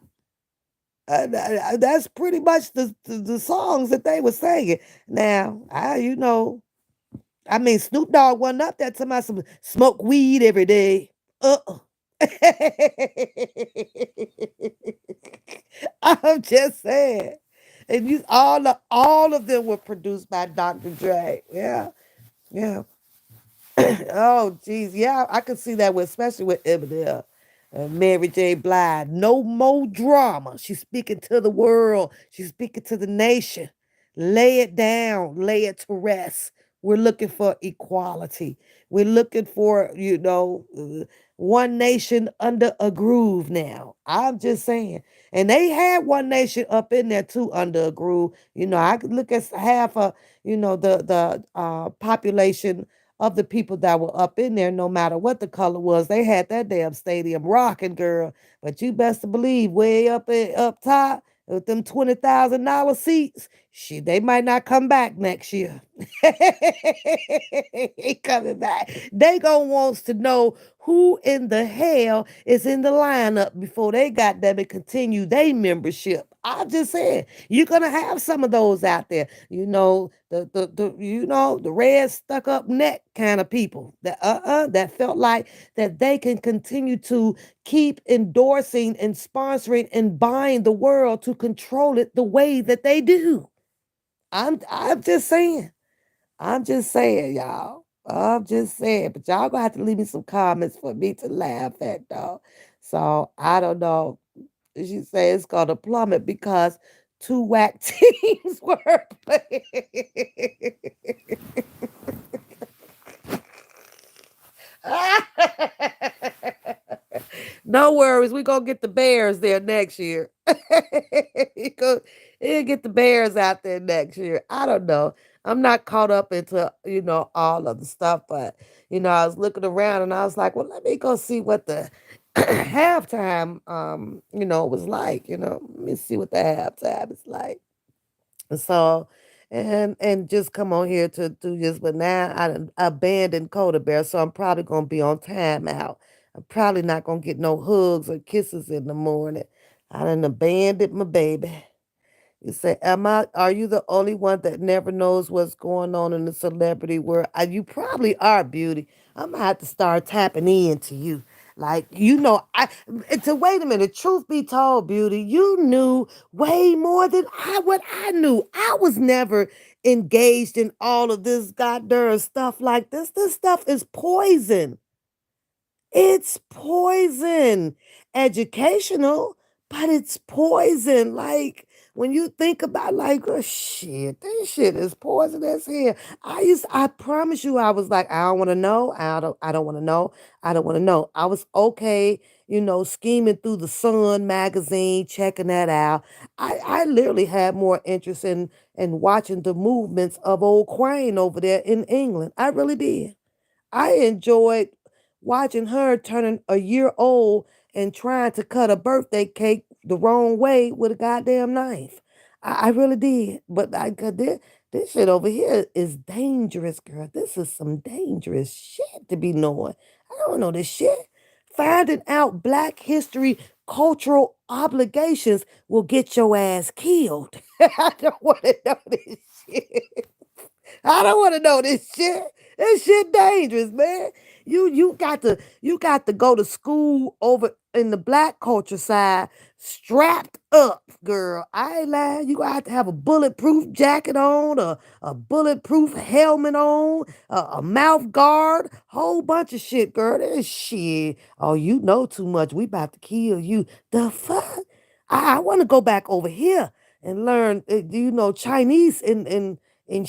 That's pretty much the songs that they were singing. Now, I mean, Snoop Dogg wasn't up there talking about some smoke weed every day. Uh-uh. I'm just saying. And you all of them were produced by Dr. Dre. Yeah. Yeah. Oh, geez. Yeah, I could see that with, especially with Eminem and Mary J. Blige. No more drama. She's speaking to the world. She's speaking to the nation. Lay it down. Lay it to rest. We're looking for equality. We're looking for, one nation under a groove now. I'm just saying. And they had one nation up in there too under a groove. I could look at half of, the population of the people that were up in there, no matter what the color was. They had that damn stadium rocking, girl. But you best to believe, way up top with them $20,000 seats, shit, they might not come back next year. Ain't coming back. They gonna want to know who in the hell is in the lineup before they got them and continue their membership. I'm just saying, you're gonna have some of those out there. The red stuck up neck kind of people that felt like that they can continue to keep endorsing and sponsoring and buying the world to control it the way that they do. I'm just saying. I'm just saying, y'all. I'm just saying. But y'all gonna have to leave me some comments for me to laugh at, though. So I don't know. She said it's gonna plummet because two whack teams were playing. No worries, we gonna get the Bears there next year. he go, he'll get the Bears out there next year. I don't know. I'm not caught up into all of the stuff, but I was looking around and I was like, well, let me go see what the halftime was like. Let me see what the halftime is like. So, and just come on here to do this, but now I done abandoned Coda Bear, so I'm probably gonna be on timeout. I'm probably not gonna get no hugs or kisses in the morning. I done abandoned my baby. You say, are you the only one that never knows what's going on in the celebrity world? You probably are, Beauty. I'm gonna have to start tapping into you. Like, wait a minute, truth be told, Beauty, you knew way more than what I knew. I was never engaged in all of this goddamn stuff like this. This stuff is poison. It's poison. Educational, but it's poison. Like when you think about like, oh shit, this shit is poison as hell. I promise you, I was like, I don't want to know. I don't want to know. I don't want to know. I was okay, scheming through the Sun magazine, checking that out. I literally had more interest in watching the movements of old Queen over there in England. I really did. I enjoyed watching her turning a year old and trying to cut a birthday cake the wrong way with a goddamn knife. I really did. But this shit over here is dangerous, girl. This is some dangerous shit to be knowing. I don't know this shit. Finding out Black history cultural obligations will get your ass killed. I don't want to know this shit. I don't want to know this shit. This shit dangerous, man. You got to go to school over in the Black culture side, strapped up, girl. I ain't lying. You gonna have to have a bulletproof jacket on, a bulletproof helmet on, a mouth guard, whole bunch of shit, girl. This shit. Oh, you know too much. We about to kill you. The fuck? I want to go back over here and learn. Do you know Chinese and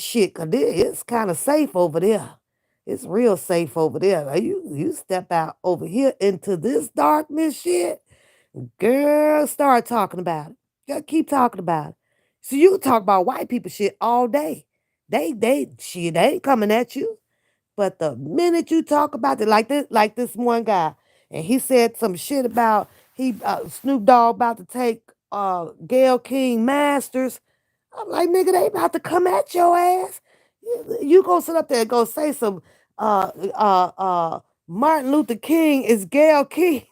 shit? Cause it's kind of safe over there. It's real safe over there. Like, you step out over here into this darkness shit, girl, start talking about it. Gotta keep talking about it. So you can talk about white people shit all day. They ain't coming at you. But the minute you talk about it, like this one guy, and he said some shit about Snoop Dogg about to take Gail King Masters. I'm like, nigga, they about to come at your ass. You gonna sit up there and go say some Martin Luther King is Gail King.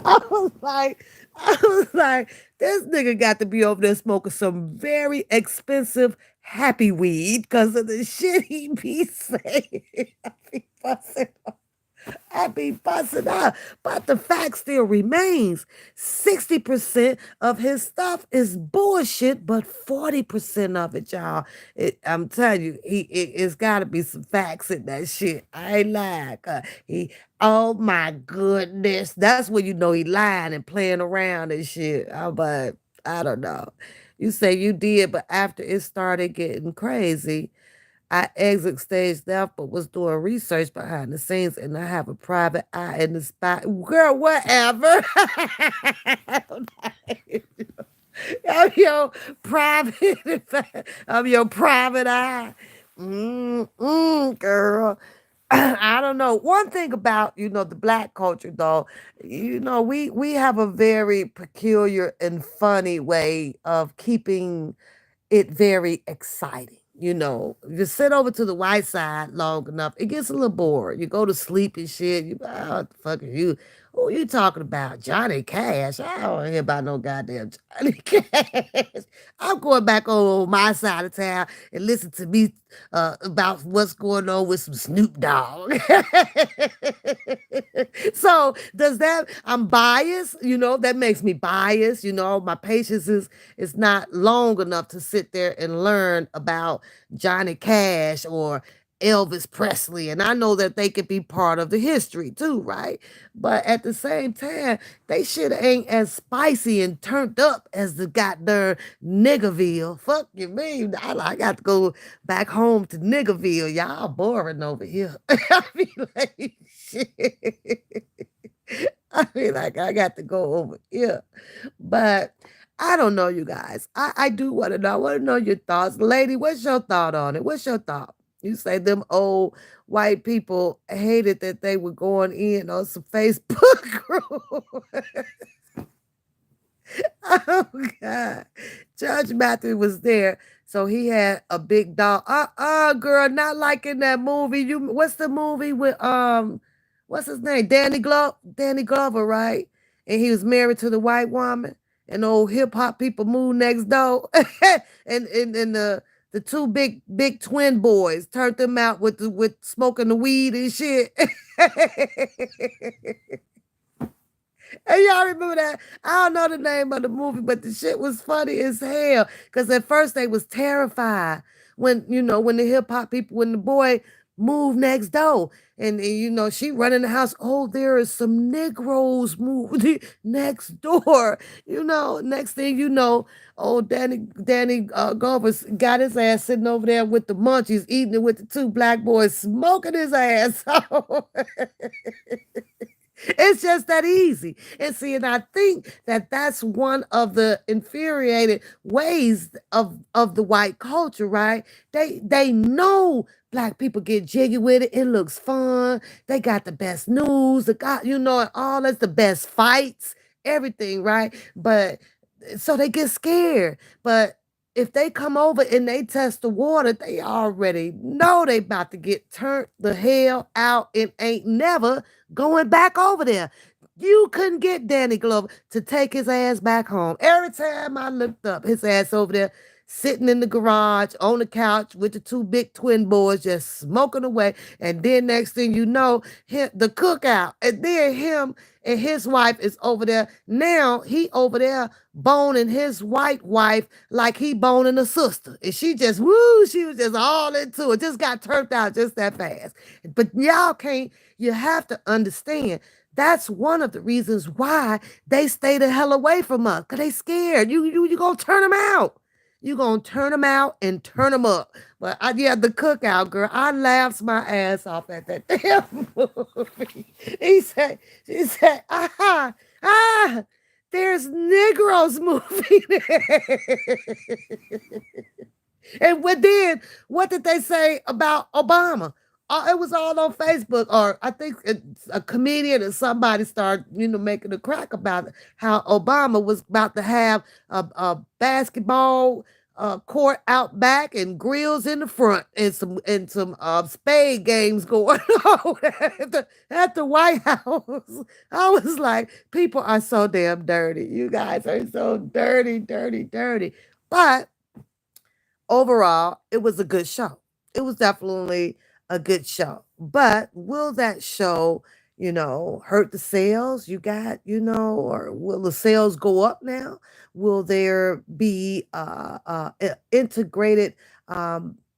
I was like, this nigga got to be over there smoking some very expensive happy weed because of the shit he be saying. I be busting I be busting up. But the fact still remains 60% of his stuff is bullshit, but 40% of it, y'all, I'm telling you, it's got to be some facts in that shit. I ain't lying. Oh my goodness. That's when you know he lying and playing around and shit. But I don't know. You say you did, but after it started getting crazy, I exit stage left, but was doing research behind the scenes, and I have a private eye in the spot. Girl, whatever. I'm your private, I'm your private eye. Girl. I don't know. One thing about the black culture, though, we have a very peculiar and funny way of keeping it very exciting. You sit over to the white side long enough, it gets a little bored. You go to sleep and shit. What the fuck are you? Who you talking about? Johnny Cash? I don't hear about no goddamn Johnny Cash. I'm going back on my side of town and listen to me about what's going on with some Snoop Dogg. So does that? I'm biased. That makes me biased. My patience is not long enough to sit there and learn about Johnny Cash or Elvis Presley. And I know that they could be part of the history too, right? But at the same time, they shit ain't as spicy and turned up as the goddamn Niggerville. Fuck you mean? I got to go back home to Niggerville. Y'all boring over here. I mean, like, shit. I mean, like, I got to go over here. But I don't know, you guys. I do want to know. I want to know your thoughts. Lady, what's your thought on it? What's your thought? You say them old white people hated that they were going in on some Facebook group. Oh God. Judge Matthew was there. So he had a big dog. Girl, not like in that movie. What's the movie with what's his name? Danny Glover, right? And he was married to the white woman. And old hip hop people moved next door. and the two big twin boys turned them out with smoking the weed and shit. And y'all remember that? I don't know the name of the movie, but the shit was funny as hell. Cause at first they was terrified when the hip hop people, when the boy moved next door. And she run in the house. Oh, there is some Negroes moved next door. Next thing you know, oh Danny Glover's got his ass sitting over there with the munchies, eating it with the two black boys, smoking his ass. It's just that easy. And see, and I think that that's one of the infuriated ways of the white culture, right? They know black people get jiggy with it. It looks fun. They got the best news. They got, and all that's the best fights, everything, right? But so they get scared. But if they come over and they test the water, they already know they about to get turned the hell out and ain't never going back over there. You couldn't get Danny Glover to take his ass back home. Every time I looked up, his ass over there sitting in the garage on the couch with the two big twin boys just smoking away. And then next thing you know, the cookout. And then him and his wife is over there. Now he over there boning his white wife like he boning a sister. And she was just all into it. Just got turned out just that fast. But y'all can't, you have to understand. That's one of the reasons why they stay the hell away from us. Because they scared. You gonna turn them out. You gonna turn them out and turn them up. But yeah, the cookout girl, I laughed my ass off at that damn movie. She said, there's Negroes moving. And then what did they say about Obama? It was all on Facebook, or I think a comedian or somebody started, making a crack about it, how Obama was about to have a basketball court out back and grills in the front and some spade games going on at the White House. I was like, people are so damn dirty. You guys are so dirty, dirty, dirty. But overall, it was a good show. It was definitely a good show. But will that show, hurt the sales you got, or will the sales go up now? Will there be integrated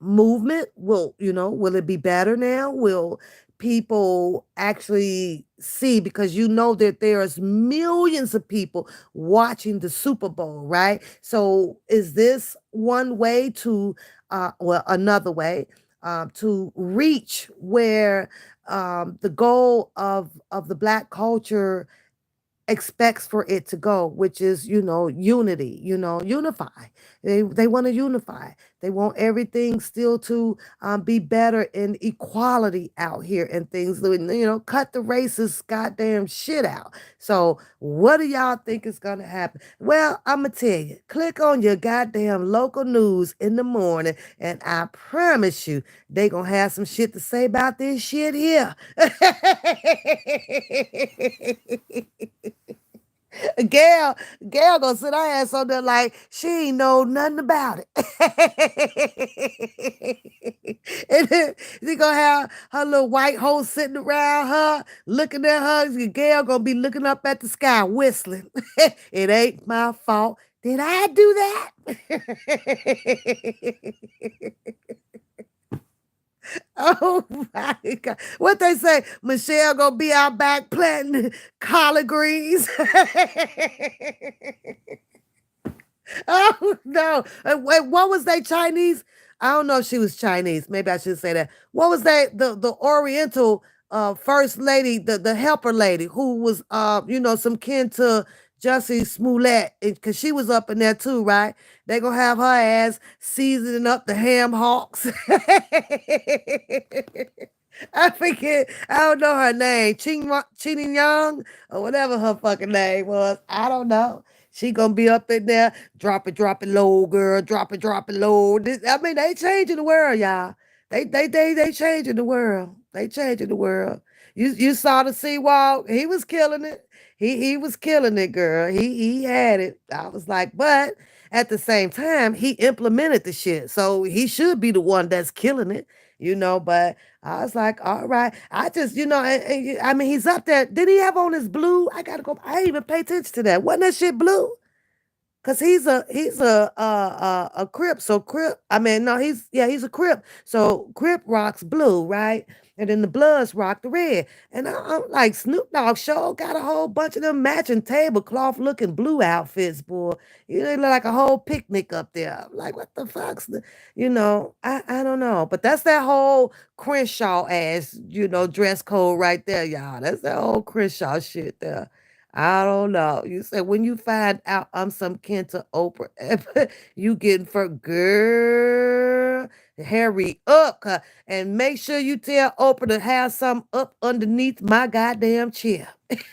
movement? Will it be better now? Will people actually see, because that there's millions of people watching the Super Bowl, right? So is this one way to, another way to reach where the goal of the Black culture expects for it to go, which is, unity, unify. They want to unify. They want everything still to be better in equality out here and things, cut the racist goddamn shit out. So what do y'all think is going to happen? Well, I'm going to tell you, click on your goddamn local news in the morning, and I promise you, they going to have some shit to say about this shit here. Gail, Gail gonna sit her ass on there like she ain't know nothing about it. And then she gonna have her little white host sitting around her, looking at her. Gail gonna be looking up at the sky, whistling. It ain't my fault. Did I do that? Oh my God. What they say, Michelle gonna be out back planting collard greens. Oh no. Wait, what was they Chinese? I don't know if she was Chinese. Maybe I should say that. What was that? The Oriental first lady, the helper lady who was some kin to Jussie Smollett, because she was up in there too, right? They gonna have her ass seasoning up the ham hocks. I forget. I don't know her name. Ching Young or whatever her fucking name was. I don't know. She gonna be up in there, drop it low, girl, drop it low. I mean, they changing the world, y'all. They changing the world. They changing the world. You saw the seawall. He was killing it. He was killing it, girl. He had it. I was like, but at the same time, he implemented the shit, so he should be the one that's killing it. But I was like, all right. I just, I mean, he's up there. Did he have on his blue? I gotta go. I didn't even pay attention to that. Wasn't that shit blue? Cause he's a Crip. So Crip, I mean, no, he's a Crip. So Crip rocks blue, right? And then the Bloods rock the red. And I'm like, Snoop Dogg show got a whole bunch of them matching tablecloth looking blue outfits, boy. Look like a whole picnic up there. I'm like, what the fuck's I don't know. But that's that whole Crenshaw ass, dress code right there, y'all. That's that whole Crenshaw shit there. I don't know. You said when you find out I'm some kin to Oprah, you getting for girl, hurry up, and make sure you tell Oprah to have some up underneath my goddamn chair. That's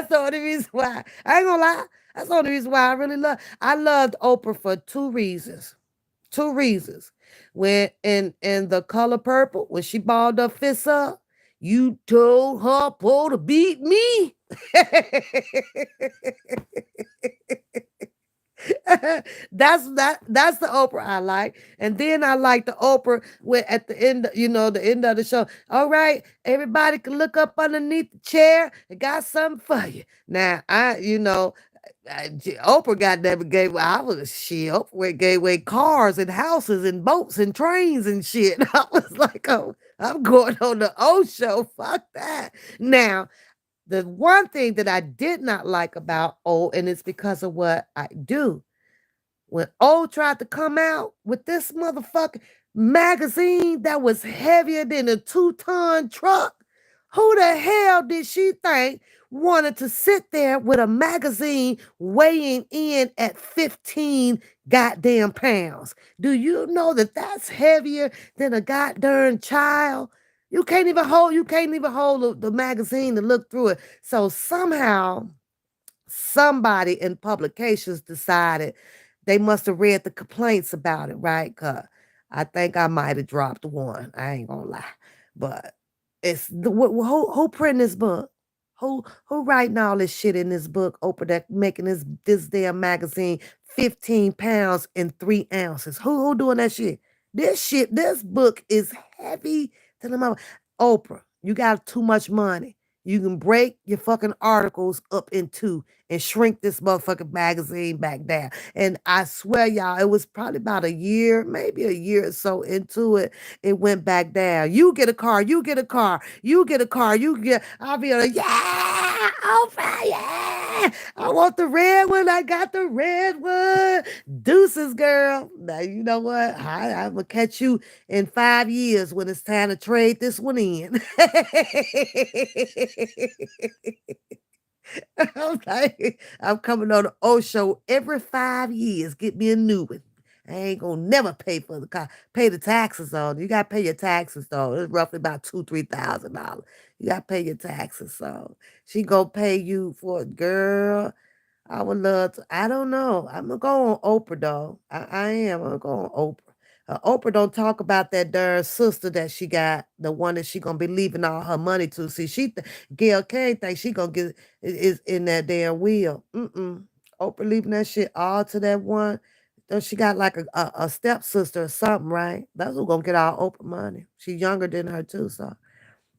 the only reason why. I ain't gonna lie. That's the only reason why I really I loved Oprah for two reasons. Two reasons. When in the color purple, when she balled her fists up, you told her po to beat me. That's the Oprah I like. And then I like the Oprah where at the end, the end of the show. All right, everybody can look up underneath the chair. I got something for you. Now Oprah got never gave. I was shit. Oprah gave away cars and houses and boats and trains and shit. I was like, oh, I'm going on the O show. Fuck that. Now, the one thing that I did not like about O, and it's because of what I do. When O tried to come out with this motherfucking magazine that was heavier than a 2-ton truck, who the hell did she think wanted to sit there with a magazine weighing in at 15 goddamn pounds? Do you know that that's heavier than a goddamn child? You can't even hold the magazine to look through it. So somehow somebody in publications decided They must have read the complaints about it, right? Cause I think I might have dropped one. I ain't gonna lie, but it's who printing this book? Who writing all this shit in this book? Oprah that making this damn magazine 15 pounds and 3 ounces. Who doing that shit? This book is heavy to the mother. Oprah, you got too much money. You can break your fucking articles up in two and shrink this motherfucking magazine back down. And I swear, y'all, it was probably about a year, maybe a year or so into it. It went back down. You get a car, you get a car, you get a car, you get. I'll be like, yeah, Oprah, yeah. I want the red one. I got the red one. Deuces, girl. Now you know what? I'm gonna catch you in 5 years when it's time to trade this one in. I'm like, I'm coming on the O show every 5 years. Get me a new one. I ain't gonna never pay for the car. Pay the taxes on. You gotta pay your taxes though. It's roughly about $2,000-3,000. You gotta pay your taxes. So she gonna pay you for it, girl. I would love to. I don't know. I'm gonna go on Oprah though. I am. I'm gonna go on Oprah. Oprah don't talk about that darn sister that she got, the one that she gonna be leaving all her money to. See, Gail Kane thinks she gonna get is in that damn wheel. Oprah leaving that shit all to that one. She got like a stepsister or something, right? That's who gonna get all Oprah money. She younger than her too, so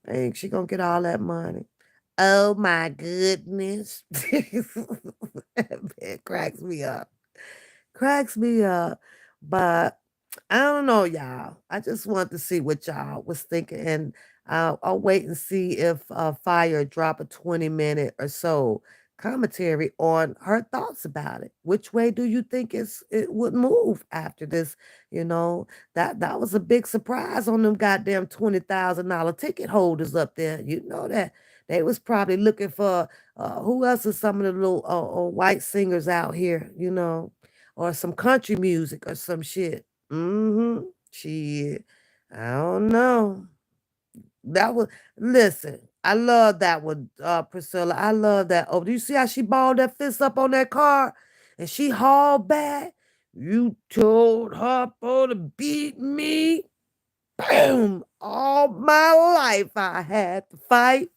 I think she gonna get all that money. Oh my goodness. It cracks me up. Cracks me up. But I don't know, y'all. I just want to see what y'all was thinking. And I'll wait and see if Fire drop a 20-minute or so commentary on her thoughts about it. Which way do you think it would move after this? You know, that was a big surprise on them goddamn $20,000 ticket holders up there. You know that. They was probably looking for who else is some of the little white singers out here, you know, or some country music or some shit. Shit. I don't know. That was listen. I love that one, Priscilla. I love that. Oh, do you see how she balled that fist up on that car and she hauled back? You told Harpo to beat me. Boom! All my life I had to fight.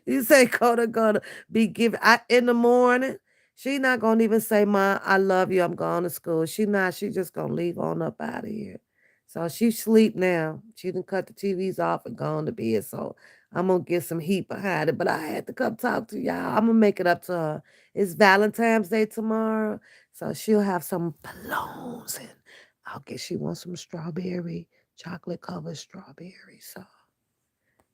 You say Coda gonna be giving in the morning. She not gonna even say, "Ma, I love you. I'm going to school." She not. She just gonna leave on up out of here. So she sleep now. She done cut the TVs off and gone to bed. So I'm gonna get some heat behind it. But I had to come talk to y'all. I'm gonna make it up to her. It's Valentine's Day tomorrow, so she'll have some balloons and I'll get. She wants some strawberry chocolate covered strawberries. So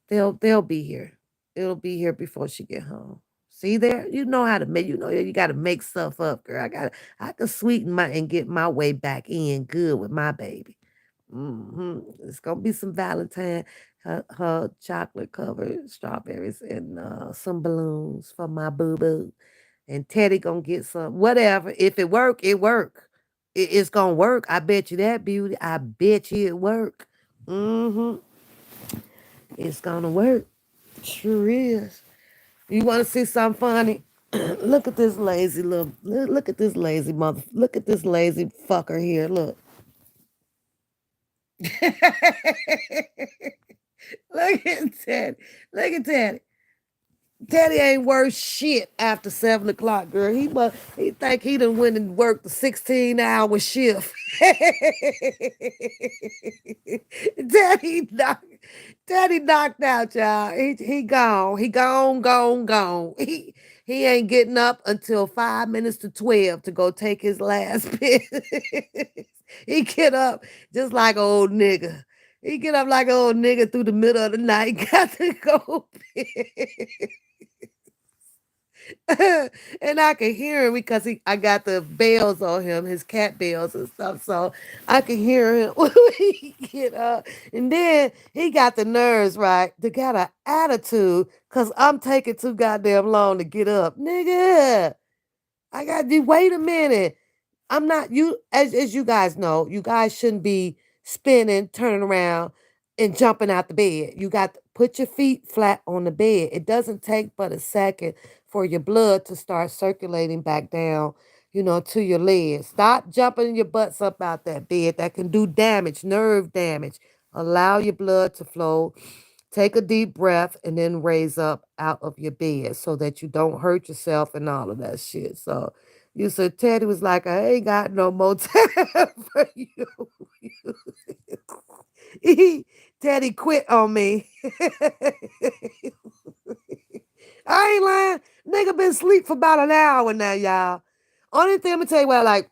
they'll be here. It'll be here before she get home. See there, you know how to make. You know you got to make stuff up, girl. I can sweeten my and get my way back in good with my baby. It's gonna be some Valentine, her chocolate covered strawberries and some balloons for my boo boo. And Teddy gonna get some whatever. If it work, it work. It's gonna work. I bet you that, beauty. I bet you it work. Mm-hmm. It's gonna work. Sure is. You want to see something funny? Look at this lazy little. Look at this lazy mother. Look at this lazy fucker here. Look. Look at Teddy. Look at Teddy. Teddy ain't worth shit after 7 o'clock, girl. He think he done went and worked the 16-hour shift. Daddy knocked, Daddy knocked out, y'all. He gone. He gone. He ain't getting up until 5 minutes to 12 to go take his last piss. He get up just like an old nigga. He get up like an old nigga through the middle of the night. Got to go piss. And I can hear him because I got the bells on him, his cat bells and stuff. So I can hear him when he get up. And then he got the nerves, right? To got an attitude because I'm taking too goddamn long to get up. Nigga, I got to wait a minute. I'm not you as you guys know, you guys shouldn't be spinning, turning around. and jumping out the bed. You got to put your feet flat on the bed. It doesn't take but a second for your blood to start circulating back down, to your legs. Stop jumping your butts up out that bed. That can do damage, nerve damage. Allow your blood to flow. Take a deep breath and then raise up out of your bed so that you don't hurt yourself and all of that shit. So you said Teddy was like, I ain't got no more time for you. Teddy quit on me. I ain't lying. Nigga been asleep for about an hour now, y'all. Only thing I'm gonna tell you what, like,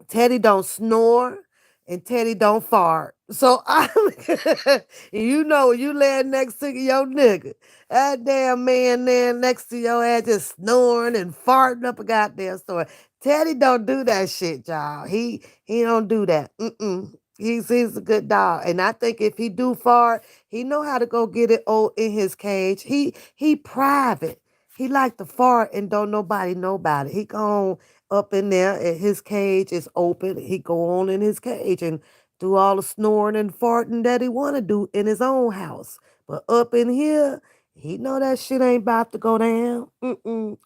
Teddy don't snore and Teddy don't fart. So I, when you laying next to your nigga, that damn man there next to your ass just snoring and farting up a goddamn story. Teddy don't do that shit, y'all. He don't do that. He's a good dog, and I think if he do fart, he know how to go get it in his cage. He private. He like to fart and don't nobody know about it. He gone up in there and his cage is open. He go on in his cage and do all the snoring and farting that he want to do in his own house. But up in here, he know that shit ain't about to go down.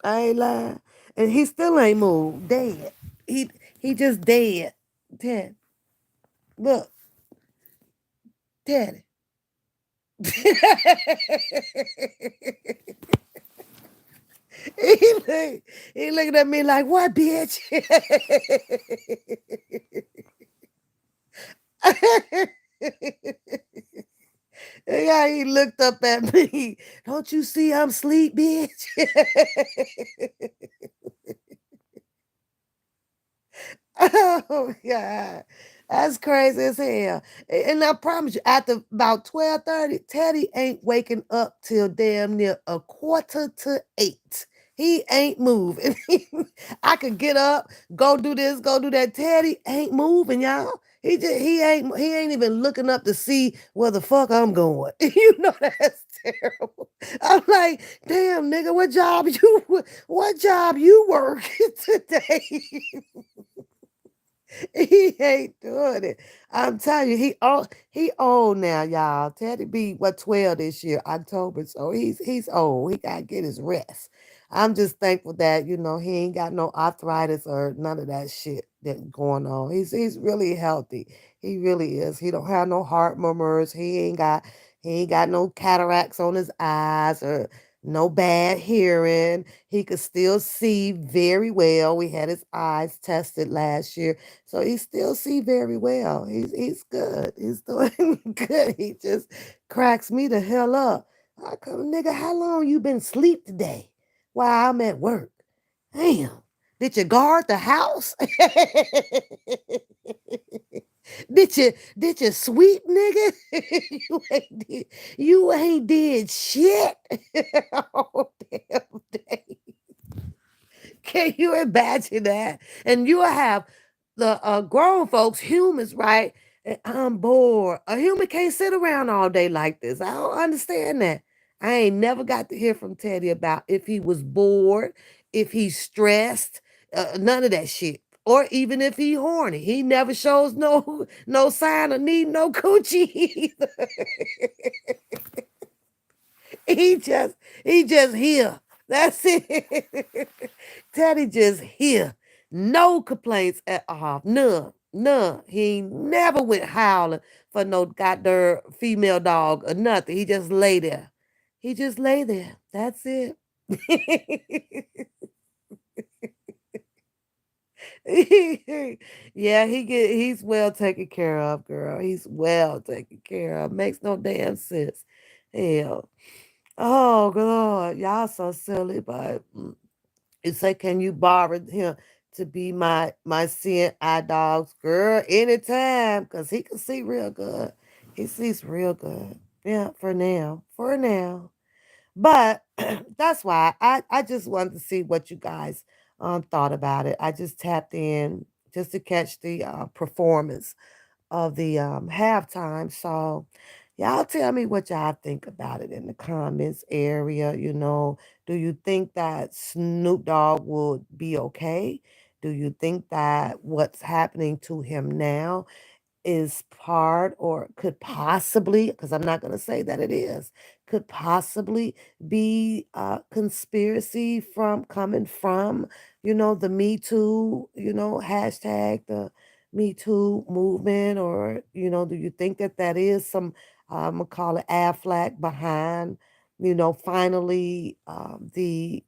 I ain't lying. And he still ain't moved. Dead. He just dead. Ted. Look, Teddy. he, look, he looking at me like, what, bitch? Yeah, he looked up at me. Don't you see I'm asleep, bitch? Oh God. That's crazy as hell. And I promise you, after about 12:30, Teddy ain't waking up till damn near a quarter to 8. He ain't moving. I could get up, go do this, go do that. Teddy ain't moving, y'all. He ain't even looking up to see where the fuck I'm going. That's terrible. I'm like, damn nigga, what job you work today? He ain't doing it. I'm telling you, he old now, y'all. Teddy be 12 this year, October. So he's old. He gotta get his rest. I'm just thankful that, he ain't got no arthritis or none of that shit that going on. He's really healthy. He really is. He don't have no heart murmurs. He ain't got no cataracts on his eyes or no bad hearing. He could still see very well. We had his eyes tested last year, so he still see very well. He's good. He's doing good. He just cracks me the hell up. I come, nigga, how long you been asleep today? While I'm at work. Damn. Did you guard the house? did you sweep, nigga? you ain't did shit. Oh damn day. Can you imagine that? And you have the grown folks, humans, right? And I'm bored. A human can't sit around all day like this. I don't understand that. I ain't never got to hear from Teddy about if he was bored, if he's stressed, none of that shit. Or even if he horny. He never shows no sign of needing no coochie either. He just here. That's it. Teddy just here. No complaints at all. None. None. He never went howling for no goddamn female dog or nothing. He just lay there. He just lay there. That's it. Yeah, he's well taken care of, girl. He's well taken care of. Makes no damn sense. Hell. Oh God, y'all so silly, but it say, can you borrow him to be my seeing eye dogs, girl? Anytime, cause he can see real good. He sees real good. Yeah, for now, for now. But that's why I just wanted to see what you guys thought about it. I just tapped in just to catch the performance of the halftime. So y'all tell me what y'all think about it in the comments area. Do you think that Snoop Dogg would be okay? Do you think that what's happening to him now is part or could possibly, because I'm not going to say that it is, could possibly be a conspiracy from coming from, the Me Too, hashtag the Me Too movement, or, do you think that that is some, I'm going to call it Aflac behind, finally the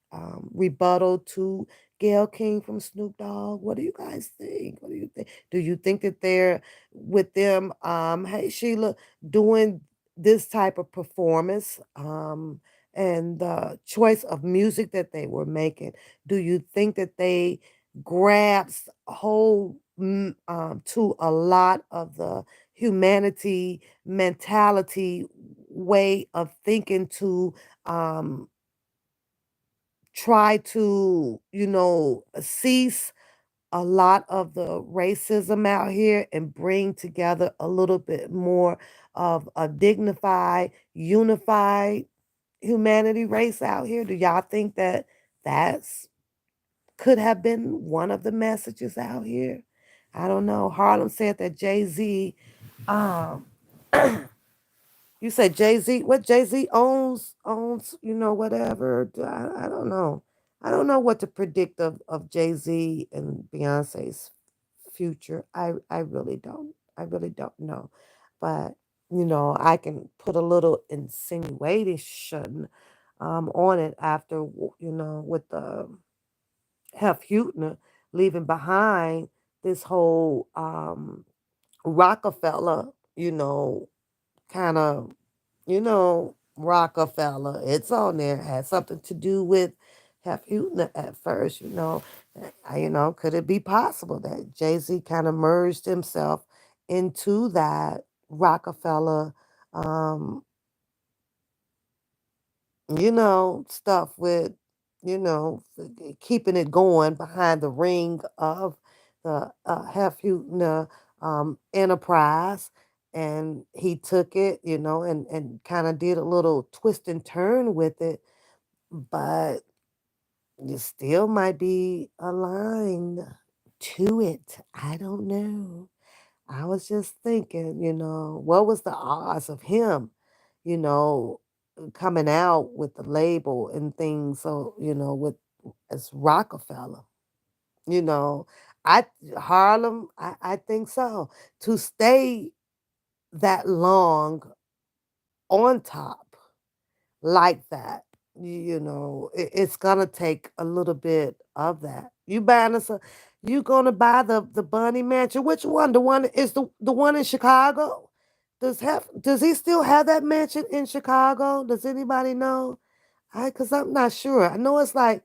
rebuttal to Gail King from Snoop Dogg? What do you guys think? What do you think? Do you think that they're with them, hey Sheila, doing this type of performance, and the choice of music that they were making? Do you think that they grasp hold to a lot of the humanity mentality way of thinking to um, try to, cease a lot of the racism out here and bring together a little bit more of a dignified, unified humanity race out here? Do y'all think that that's could have been one of the messages out here? I don't know. Harlem said that Jay-Z, um, you said Jay-Z, what Jay-Z owns, whatever. I don't know. I don't know what to predict of Jay-Z and Beyonce's future. I really don't. I really don't know. But, I can put a little insinuation on it after, with the Hef Hutner leaving behind this whole Rockefeller, kind of, Rockefeller. It's on there. Had something to do with Hef Hutner at first, could it be possible that Jay-Z kind of merged himself into that Rockefeller, um, stuff with, keeping it going behind the ring of the Hef Hutner enterprise. And he took it, and kind of did a little twist and turn with it. But you still might be aligned to it. I don't know. I was just thinking, what was the odds of him, you know, coming out with the label and things? So, with as Rockefeller, you know, I Harlem, I think so. To stay that long on top like that. It's gonna take a little bit of that. You buying us a, you gonna buy the Bunny Mansion? Which one? The one is the one in Chicago? Does he still have that mansion in Chicago? Does anybody know? Cause I'm not sure. I know it's like,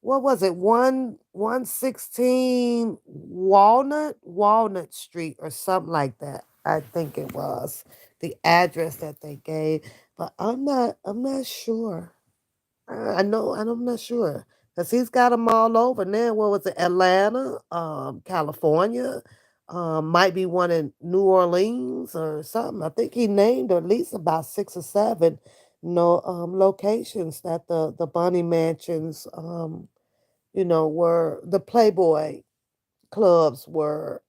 what was it? 116 Walnut Street or something like that. I think it was the address that they gave, but I'm not sure. I know, and I'm not sure because he's got them all over now. What was it? Atlanta, California, might be one in New Orleans or something. I think he named at least about six or seven, locations that the Bunny Mansions, were the Playboy clubs were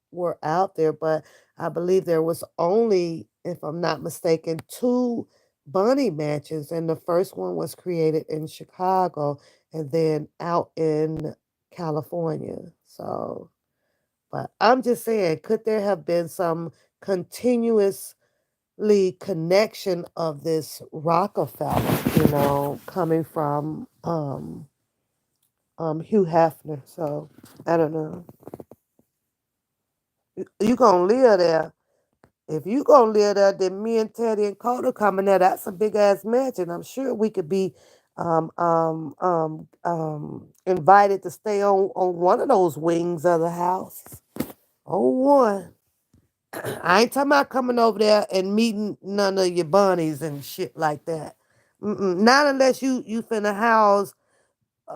out there, but I believe there was only, if I'm not mistaken, two Bunny Mansions, and the first one was created in Chicago and then out in California. So, but I'm just saying, could there have been some continuously connection of this Rockefeller, coming from Hugh Hefner? So I don't know. You gonna live there. If you gonna live there, then me and Teddy and Coda coming there. That's a big ass mansion. I'm sure we could be invited to stay on one of those wings of the house. On one. I ain't talking about coming over there and meeting none of your bunnies and shit like that. Not unless you finna house, we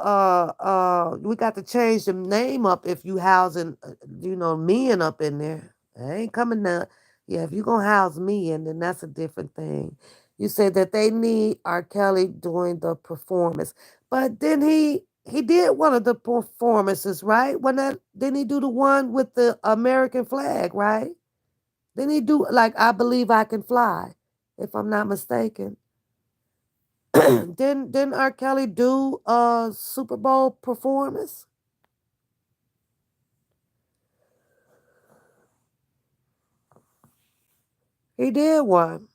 got to change the name up if you housing, men up in there. I ain't coming down. Yeah, if you gonna house me, and then that's a different thing. You said that they need R. Kelly doing the performance, but then he did one of the performances, right? When that didn't he do the one with the American flag, right? Didn't he do like I Believe I Can Fly, if I'm not mistaken? Didn't R. Kelly do a Super Bowl performance? He did one.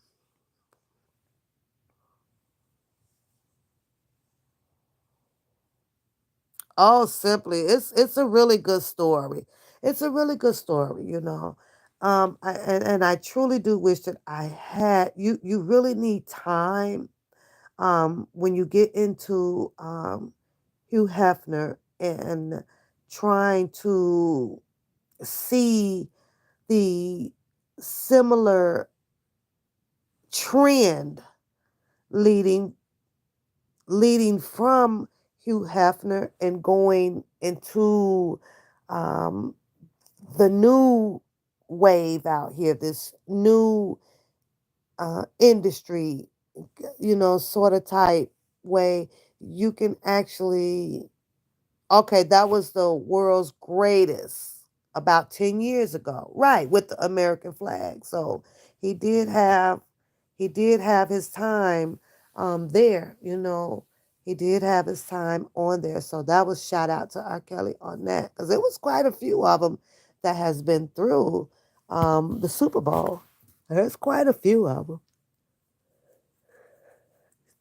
Oh, simply, it's a really good story. It's a really good story, you know. And I truly do wish that I had you. You really need time when you get into Hugh Hefner and trying to see the similar trend leading from Hugh Hefner and going into um, the new wave out here, this new industry, you know, sort of type way. You can actually, okay, that was the world's greatest about 10 years ago, right, with the American flag. So he did have his time there, you know. He did have his time on there. So that was shout out to R. Kelly on that because it was quite a few of them that has been through the Super Bowl. There's quite a few of them.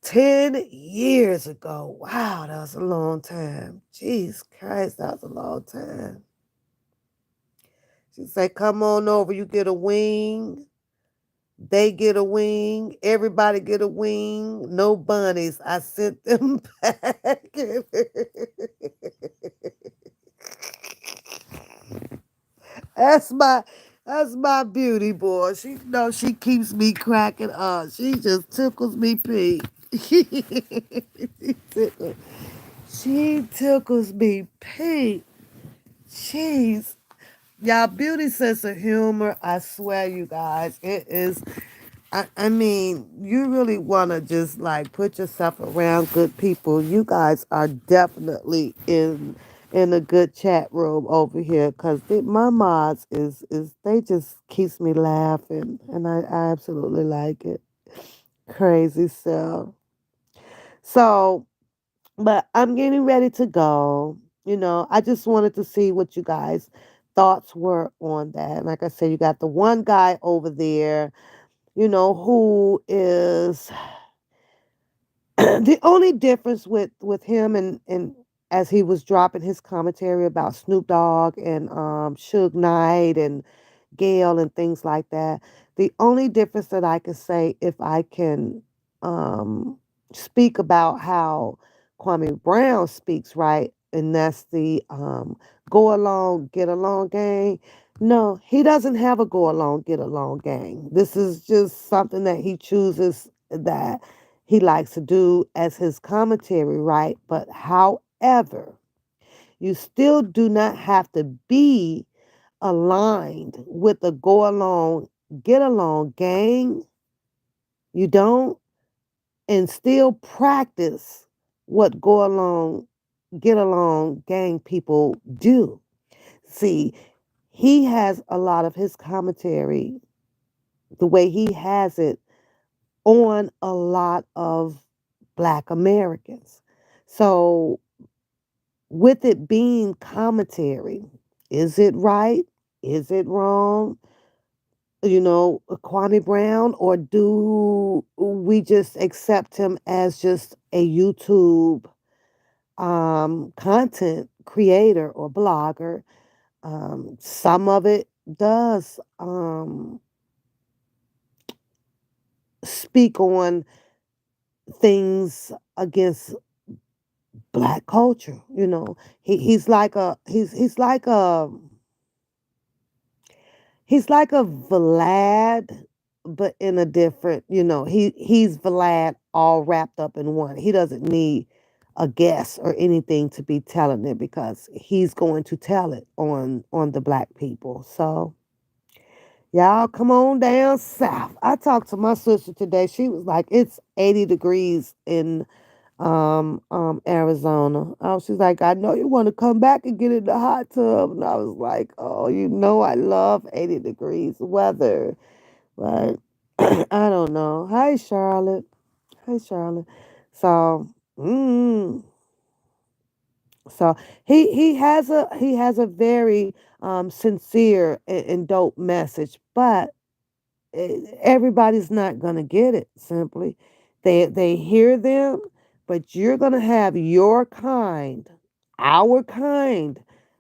10 years ago. Wow, that was a long time. Jeez Christ, that was a long time. She said, come on over, you get a wing. They get a wing. Everybody get a wing. No bunnies. I sent them back. that's my that's my beauty boy. She knows she keeps me cracking up. She just tickles me pink. She tickles me pink. Jeez. Y'all, beauty sense of humor, I swear, you guys, it is. I mean, you really want to just like put yourself around good people. You guys are definitely in a good chat room over here because my mods is they just keeps me laughing and I absolutely like it. Crazy stuff. So, but I'm getting ready to go. You know, I just wanted to see what you guys thoughts were on that. Like I said, you got the one guy over there, you know, who is the only difference with him and as he was dropping his commentary about Snoop Dogg and Suge Knight and Gail and things like that. The only difference that I can say, if I can um, speak about how Kwame Brown speaks, right, and that's the go along, get along gang. No, he doesn't have a go along, get along gang. This is just something that he chooses that he likes to do as his commentary, right? But however, you still do not have to be aligned with the go along, get along gang. You don't, and still practice what go along, get along gang people do. See, he has a lot of his commentary, the way he has it, on a lot of Black Americans. So, with it being commentary, is it right? Is it wrong? You know, Kwame Brown, or do we just accept him as just a YouTube content creator or blogger? Some of it does speak on things against Black culture. You know, he's like a he's like a Vlad, but in a different, you know, he's Vlad all wrapped up in one. He doesn't need a guest or anything to be telling it because he's going to tell it on the Black people. So y'all come on down south. I talked to my sister today. She was like, it's 80 degrees in Arizona. She's like, I know you want to come back and get in the hot tub. And I was like, oh, you know, I love 80 degrees weather. But I don't know. Hi, Charlotte. Hi, Charlotte. So, mm, so he has a very sincere and dope message, but everybody's not gonna get it. Simply, they hear them, but you're gonna have your kind, our kind,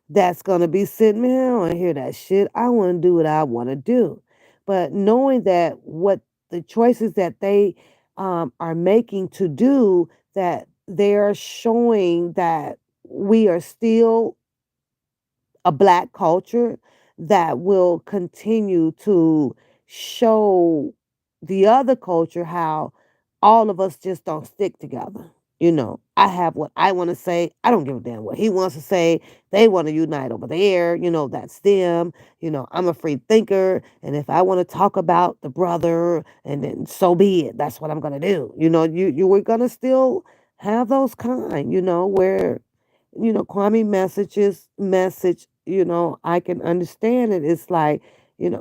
that's gonna be sitting here. I want to hear that shit. I want to do what I want to do, but knowing that what the choices that they are making to do, that they are showing that we are still a black culture that will continue to show the other culture how all of us just don't stick together. I have what I want to say. I don't give a damn what he wants to say. They want to unite over there. That's them. I'm a free thinker. And if I want to talk about the brother, and then so be it. That's what I'm going to do. We're going to still have those kind, where Kwame message, I can understand it. It's like,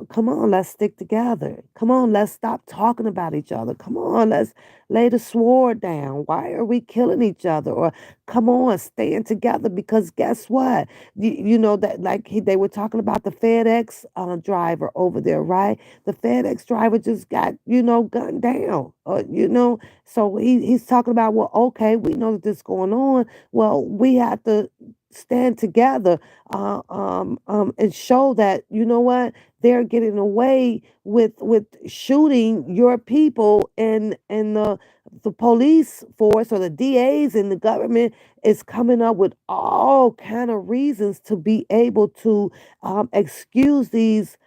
come on, let's stick together. Come on, let's stop talking about each other. Come on, let's lay the sword down. Why are we killing each other? Or come on, stand together, because guess what? That, like, they were talking about the FedEx driver over there, right? The FedEx driver just got, gunned down. So he's talking about, well, okay, we know that this is going on. Well, we have to stand together, and show that, they're getting away with shooting your people, and the police force, or the DAs in the government, is coming up with all kind of reasons to be able to excuse these,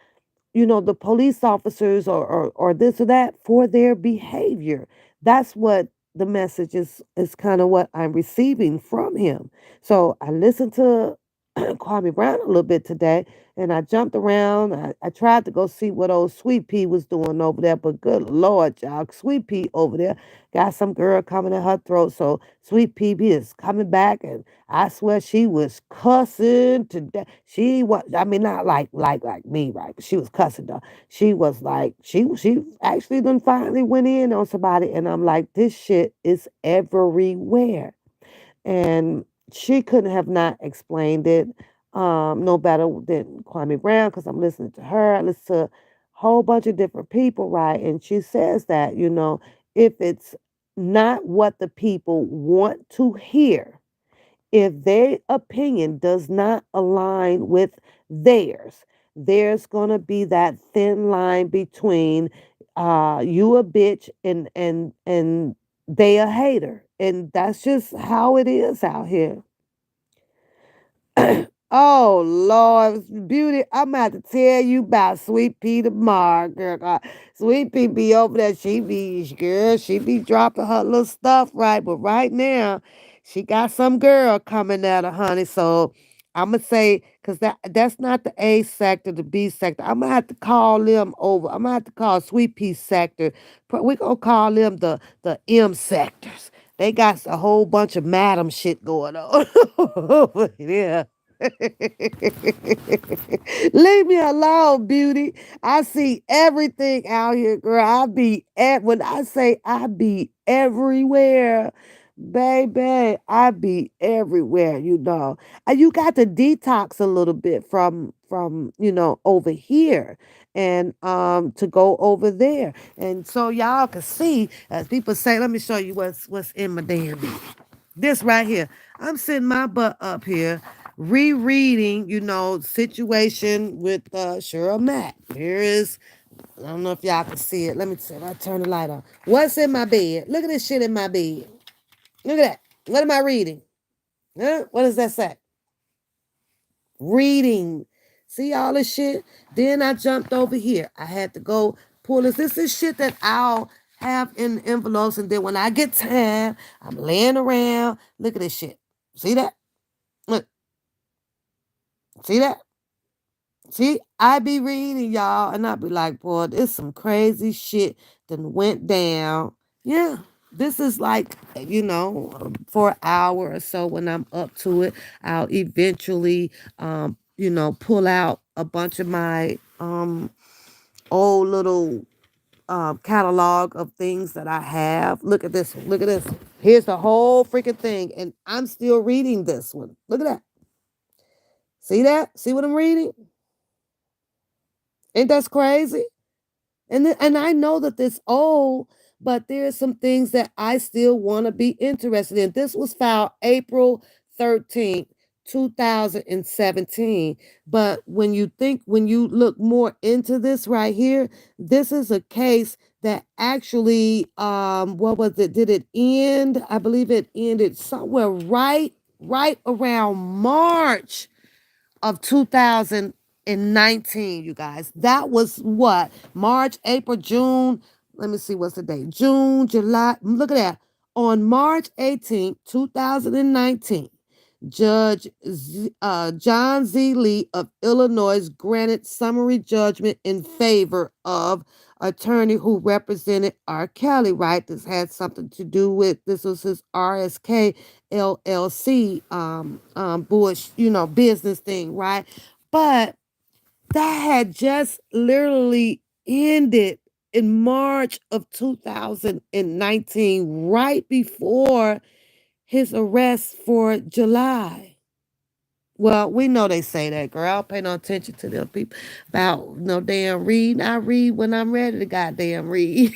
the police officers, or this or that, for their behavior. That's what the message is kind of what I'm receiving from him. So I listened to Kwame Brown a little bit today, and I jumped around. I tried to go see what old Sweet Pea was doing over there, but good Lord, y'all, Sweet Pea over there got some girl coming in her throat. So Sweet Pea is coming back, and I swear she was cussing to death. She was, I mean, not like me, right? But she was cussing though. She was like, she actually done finally went in on somebody, and I'm like, this shit is everywhere. And she couldn't have not explained it no better than Kwame Brown, because I'm listening to her. I listen to a whole bunch of different people, right? And she says that, if it's not what the people want to hear, if their opinion does not align with theirs, there's going to be that thin line between you a bitch, and they a hater. And that's just how it is out here. Oh Lord, beauty! I'm about to tell you about Sweet Pea tomorrow, girl. Sweet Pea be over there. She be dropping her little stuff, right? But right now, she got some girl coming at her, honey. So I'm gonna say, cause that's not the A sector, the B sector. I'm gonna have to call them over. I'm gonna have to call Sweet Pea sector. We gonna call them the M sectors. They got a whole bunch of madam shit going on over there. Leave me alone, beauty. I see everything out here, girl. When I say I be everywhere, baby, I be everywhere, And you got to detox a little bit from over here, and to go over there. And so y'all can see, as people say, let me show you what's in my damn this right here. I'm sitting my butt up here rereading, Situation with Cheryl Mack. Here is, I don't know if y'all can see it. Let me see if I turn the light on. What's in my bed? Look at this shit in my bed. Look at that. What am I reading? Huh? What does that say? Reading. See all this shit? Then I jumped over here. I had to go pull this. This is shit that I'll have in envelopes, and then when I get time, I'm laying around. Look at this shit. See that? Look, see that? See, I be reading y'all, and I be like, boy, this some crazy shit that went down. Yeah. This is like, for an hour or so when I'm up to it, I'll eventually, pull out a bunch of my old little catalog of things that I have. Look at this one. Look at this one. Here's the whole freaking thing. And I'm still reading this one. Look at that. See that? See what I'm reading? Ain't that crazy? And I know that this old, but there's some things that I still want to be interested in. This was filed April 13th, 2017. But when you look more into this right here, this is a case that actually, what was it? Did it end? I believe it ended somewhere right around March of 2019, you guys. That was what? March, April, June. Let me see what's the date. June, July. Look at that. On March 18th, 2019, John Z. Lee of Illinois granted summary judgment in favor of attorney who represented R. Kelly, right? This had something to do with, this was his RSK LLC Bush, business thing, right? But that had just literally ended in March of 2019, right before his arrest for July. Well, we know they say that, girl. I don't pay no attention to them people about no damn reading. I read when I'm ready to goddamn read.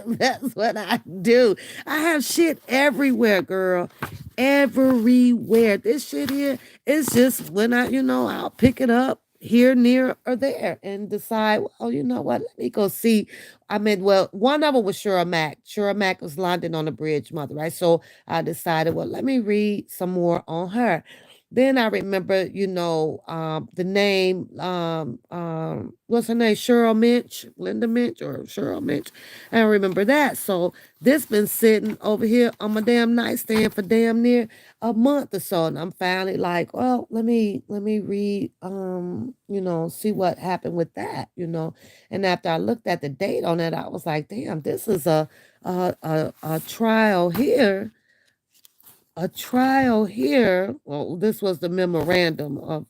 That's what I do. I have shit everywhere, girl. Everywhere. This shit here is just when I'll pick it up here, near, or there and decide, oh, you know what? Let me go see. I mean, well, one of them was Shura Mack. Shura Mack was London on the Bridge mother, right? So I decided, well, let me read some more on her. Then I remember, the name, what's her name? Cheryl Minch, Linda Minch, or Cheryl Minch. I remember that. So this been sitting over here on my damn nightstand for damn near a month or so. And I'm finally like, well, let me read, see what happened with that. And after I looked at the date on it, I was like, damn, this is a trial here, well, this was the memorandum of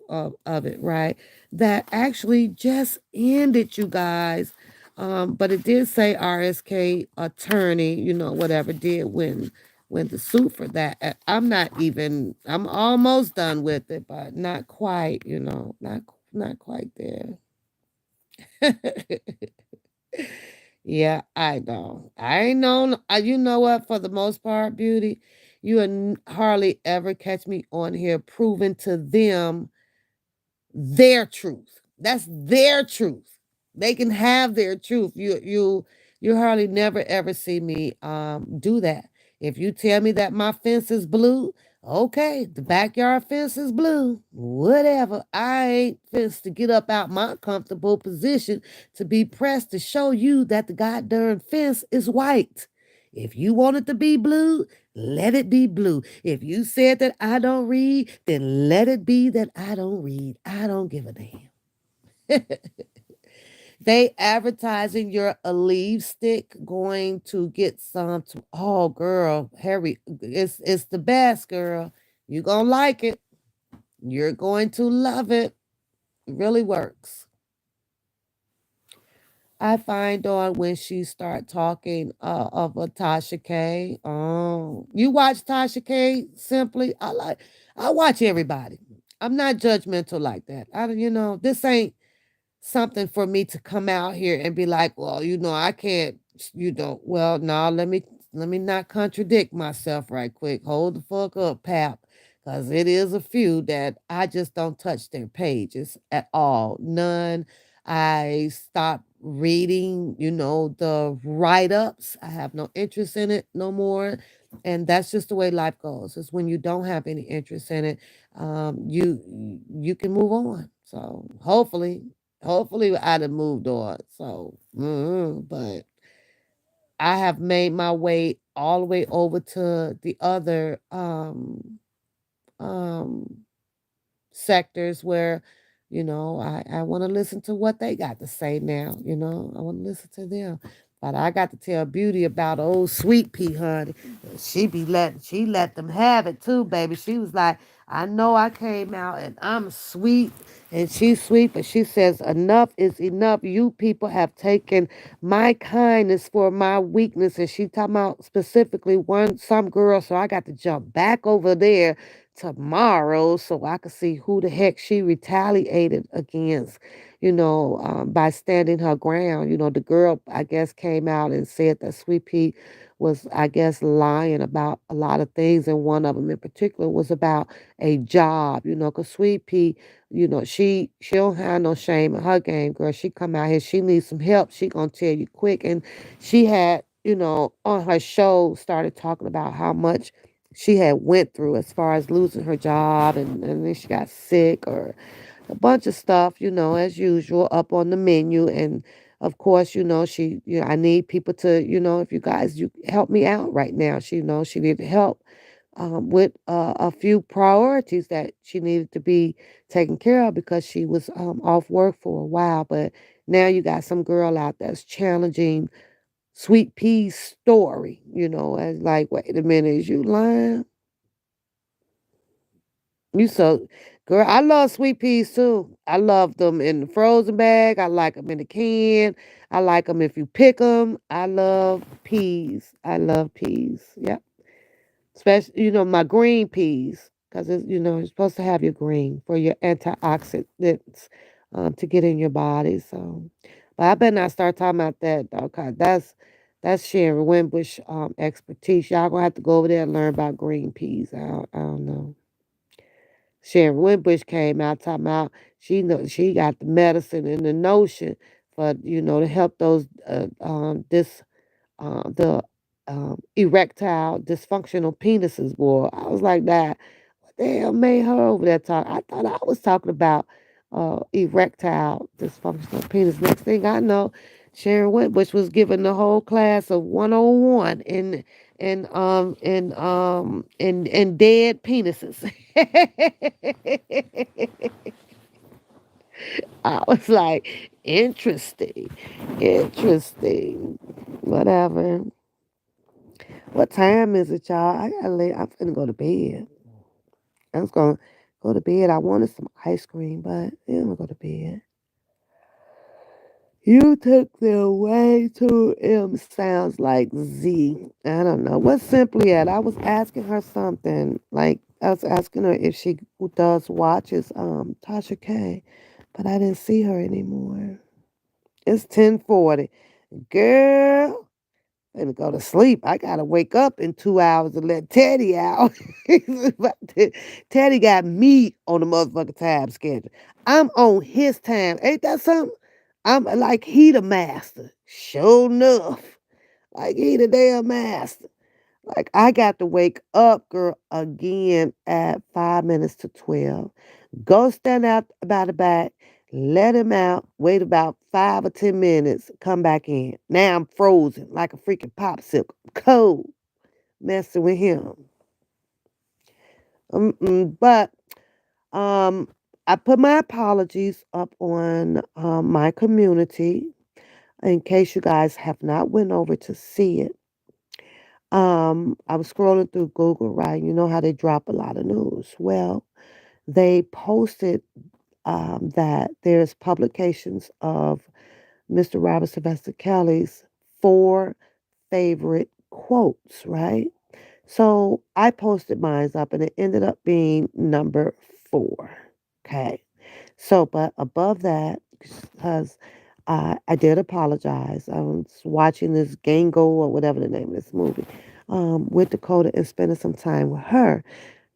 it, right? That actually just ended, you guys. But it did say RSK attorney, whatever, did win the suit for that. I'm almost done with it, but not quite, not quite there. Yeah, I know. I know. You know what? For the most part, beauty, you hardly ever catch me on here proving to them their truth. That's their truth. They can have their truth. You hardly never ever see me do that. If you tell me that my fence is blue, okay, the backyard fence is blue. Whatever. I ain't fence to get up out my comfortable position to be pressed to show you that the goddamn fence is white. If you want it to be blue, let it be blue. If you said that I don't read, then let it be that I don't read. I don't give a damn. They advertising your Aleve stick, going to get some to, oh girl, Harry, it's the best, girl. You gonna like it. You're going to love it. It really works. I find on when she start talking of a Tasha K. Oh, you watch Tasha K simply. I watch everybody. I'm not judgmental like that. This ain't something for me to come out here and be like, well, I can't, well, no, let me not contradict myself right quick. Hold the fuck up, pap. Because it is a few that I just don't touch their pages at all. None. I stopped reading, the write ups. I have no interest in it no more. And that's just the way life goes. It's when you don't have any interest in it, you can move on. So hopefully I'd have moved on. So, but I have made my way all the way over to the other um sectors where I want to listen to what they got to say now. I want to listen to them. But I got to tell Beauty about old Sweet Pea, honey. She let them have it too, baby. She was like, I know I came out and I'm sweet and she's sweet, but she says enough is enough. You people have taken my kindness for my weakness. And she talking about specifically some girl, so I got to jump back over there tomorrow so I could see who the heck she retaliated against, by standing her ground. The girl, I guess, came out and said that Sweet Pea was, I guess, lying about a lot of things. And one of them in particular was about a job, because Sweet Pea, she don't have no shame in her game, girl. She come out here, she needs some help. She gonna tell you quick. And she had, on her show started talking about how much she had went through as far as losing her job and then she got sick or a bunch of stuff, as usual, up on the menu. And of course, I need people to, if you guys, you help me out right now. She needed help with a few priorities that she needed to be taken care of because she was off work for a while. But now you got some girl out that's challenging Sweet Pea's story, as like, wait a minute, is you lying? You so, girl, I love sweet peas too. I love them in the frozen bag. I like them in the can. I like them if you pick them. I love peas. I love peas. Yep. Especially, my green peas. Because, you're supposed to have your green for your antioxidants to get in your body. So, but I better not start talking about that, though, 'cause that's Sharon Winbush expertise. Y'all gonna have to go over there and learn about green peas. I don't know. Sharon Winbush came out talking about she got the medicine and the notion for to help those the erectile dysfunctional penises. Boy, I was like that. What the hell made her over there talk? I thought I was talking about erectile dysfunctional penis. Next thing I know, Sharon Winbush was giving the whole class of 101 in dead penises. I was like, interesting, interesting, whatever. What time is it, y'all? I gotta lay. I'm finna go to bed. I was gonna go to bed. I wanted some ice cream, but yeah, I'm gonna go to bed. You took the way too M sounds like Z. I don't know. What's simply at? I was asking her something. Like I was asking her if she does watches Tasha K, but I didn't see her anymore. It's 10:40. Girl, and go to sleep. I gotta wake up in 2 hours and let Teddy out. Teddy got me on the motherfucking time schedule. I'm on his time. Ain't that something? I'm like he the master. Sure enough. Like he the damn master. Like I got to wake up, girl, again at 5 minutes to 12. Go stand out by the back, let him out, wait about 5 or 10 minutes, come back in. Now I'm frozen like a freaking popsicle, cold, messing with him. But um, I put my apologies up on my community in case you guys have not went over to see it. I was scrolling through Google, right? You know how they drop a lot of news. Well, they posted that there's publications of Mr. Robert Sylvester Kelly's four favorite quotes, right? So I posted mine up and it ended up being number four. Okay. So, but above that, because I did apologize. I was watching this Gango or whatever the name of this movie with Dakota and spending some time with her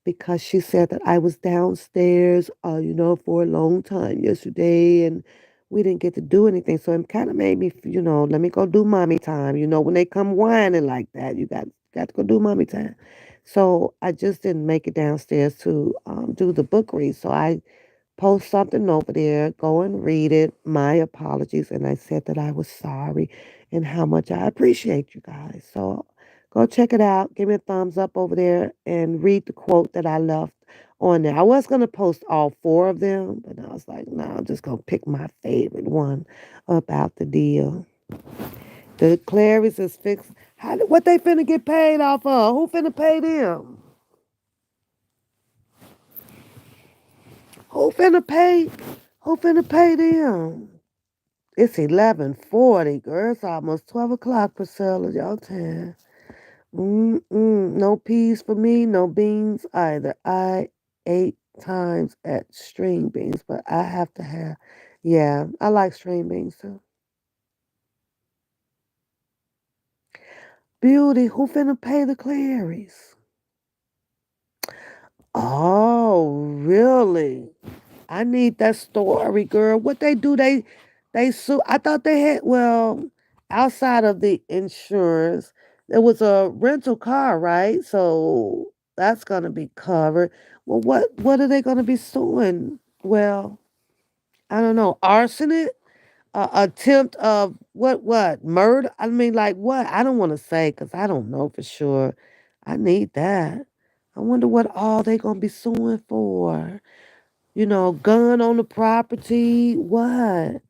because she said that I was downstairs, for a long time yesterday and we didn't get to do anything. So it kind of made me, let me go do mommy time. When they come whining like that, you got to go do mommy time. So I just didn't make it downstairs to do the book read. So I post something over there, go and read it. My apologies. And I said that I was sorry and how much I appreciate you guys. So go check it out. Give me a thumbs up over there and read the quote that I left on there. I was going to post all four of them, but I was like, no, I'm just going to pick my favorite one about the deal. The Clary's is fixed. What they finna get paid off of? Who finna pay them? Who finna pay? Who finna pay them? It's 11:40, girl. It's almost 12 o'clock, Priscilla. Y'all time. No peas for me, no beans either. I ate times at string beans, but I have to have. Yeah, I like string beans too. Beauty, who finna pay the Clarys? Oh, really? I need that story, girl. What they do? They sue. I thought they had. Well, outside of the insurance, there was a rental car, right? So that's gonna be covered. Well, what are they gonna be suing? Well, I don't know. Arson, attempt of what murder? I mean, like what? I don't want to say because I don't know for sure. I need that. I wonder what all they gonna be suing for. Gun on the property. What?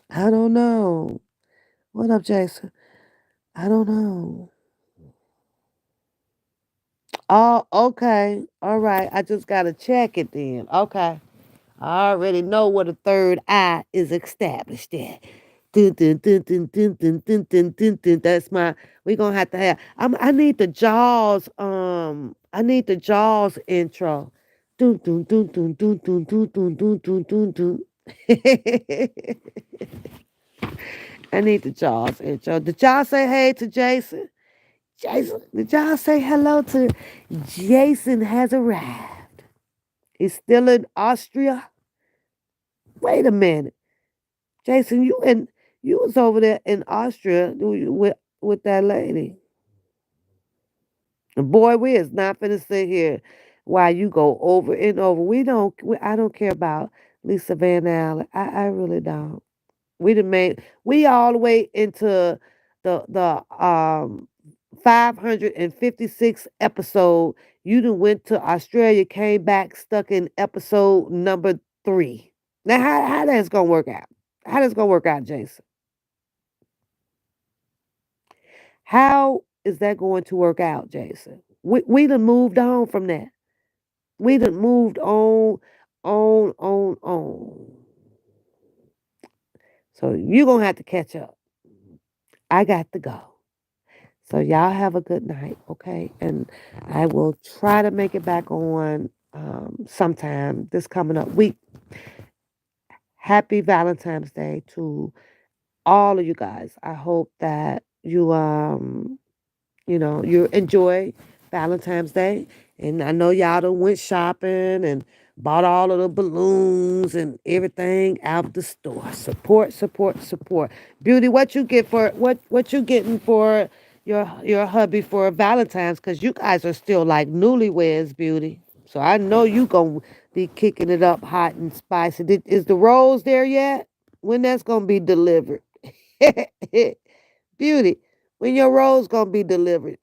I don't know. What up, Jason? I don't know. Oh, okay. All right. I just gotta check it then. Okay. I already know where the third eye is established at. Dun, dun, dun, dun, dun, dun, dun, dun, dun, dun. That's my. We gonna have to have. I need the Jaws. I need the Jaws intro. Dun, dun, dun, dun, dun, dun, dun, dun, dun, dun, dun, dun. I need the Jaws intro. Did y'all say hey to Jason? Jason, did y'all say hello to Jason has arrived? He's still in Austria. Wait a minute. Jason, you was over there in Austria with that lady. And boy, we is not finna sit here while you go over and over. I don't care about Lisa Van Allen. I really don't. We all the way into the 556 episode. You done went to Australia, came back, stuck in episode number 3. Now how that's gonna work out? How that's gonna work out, Jason? How is that going to work out, Jason? We done moved on from that. We done moved on. So you're gonna have to catch up. I got to go. So y'all have a good night, okay? And I will try to make it back on sometime this coming up week. Happy Valentine's Day to all of you guys. I hope that you enjoy Valentine's Day. And I know y'all done went shopping and bought all of the balloons and everything out the store. Support, support, support. Beauty, what you getting for your hubby for Valentine's? Cause you guys are still like newlyweds, Beauty. So I know you gonna be kicking it up hot and spicy. Is the rose there yet? When that's gonna be delivered? Beauty, when your rose gonna be delivered?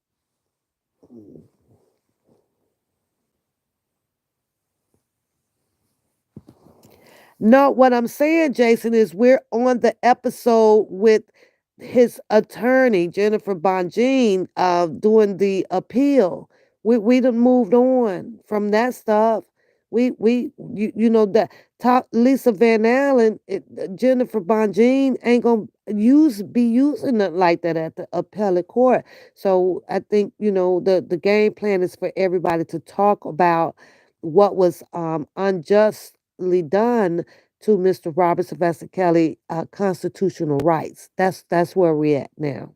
No, what I'm saying, Jason, is we're on the episode with his attorney, Jennifer Bonjean, doing the appeal. We done moved on from that stuff. You know that top Lisa Van Allen, Jennifer Bonjean ain't gonna be using it like that at the appellate court. So I think the game plan is for everybody to talk about what was unjustly done to Mr. Robert Sylvester Kelly constitutional rights. That's where we're at now.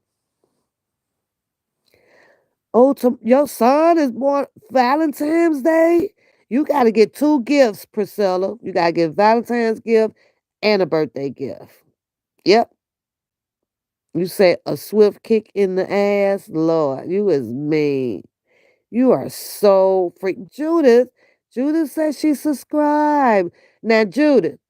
Oh, your son is born Valentine's Day. You got to get 2 gifts, Priscilla. You got to get Valentine's gift and a birthday gift. Yep. You say a swift kick in the ass, Lord. You is mean. You are so freak. Judith says she subscribed. Now, Judith.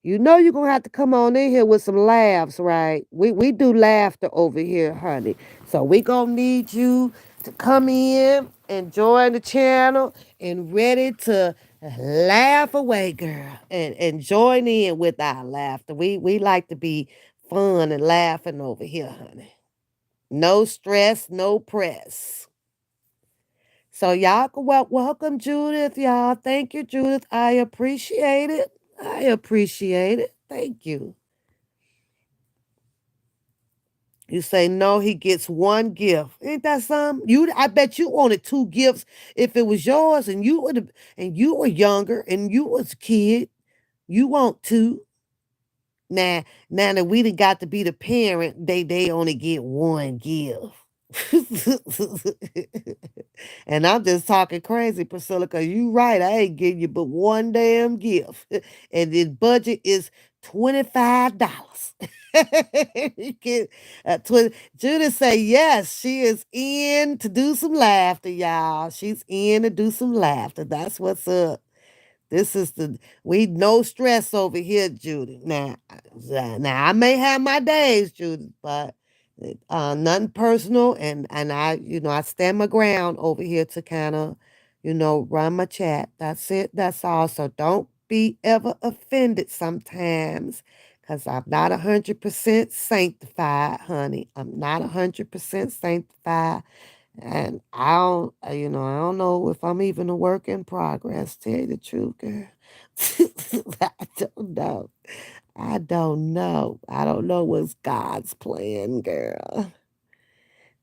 You know you're gonna have to come on in here with some laughs, right? We do laughter over here, honey. So we gonna need you to come in and join the channel and ready to laugh away, girl. And join in with our laughter. We like to be fun and laughing over here, honey. No stress, no press. So y'all can welcome Judith, y'all. Thank you, Judith. I appreciate it. I appreciate it. Thank you. You say no, he gets one gift. Ain't that something? I bet you wanted two gifts if it was yours, and you were younger, and you was a kid. You want two. Now that we done got to be the parent, they only get one gift. And I'm just talking crazy, Priscilla, because you right. I ain't getting you but one damn gift. And the budget is $25. You get 20. Judith say yes, she is in to do some laughter, y'all. She's in to do some laughter. That's what's up. This is we no stress over here, Judy. Now I may have my days, Judy, but nothing personal, and I stand my ground over here to kind of, run my chat. That's it. That's all. So don't be ever offended sometimes, cause I'm not 100% sanctified, honey. I'm not 100% sanctified. And I don't know if I'm even a work in progress. Tell you the truth, girl. I don't know. I don't know. I don't know what's God's plan, girl.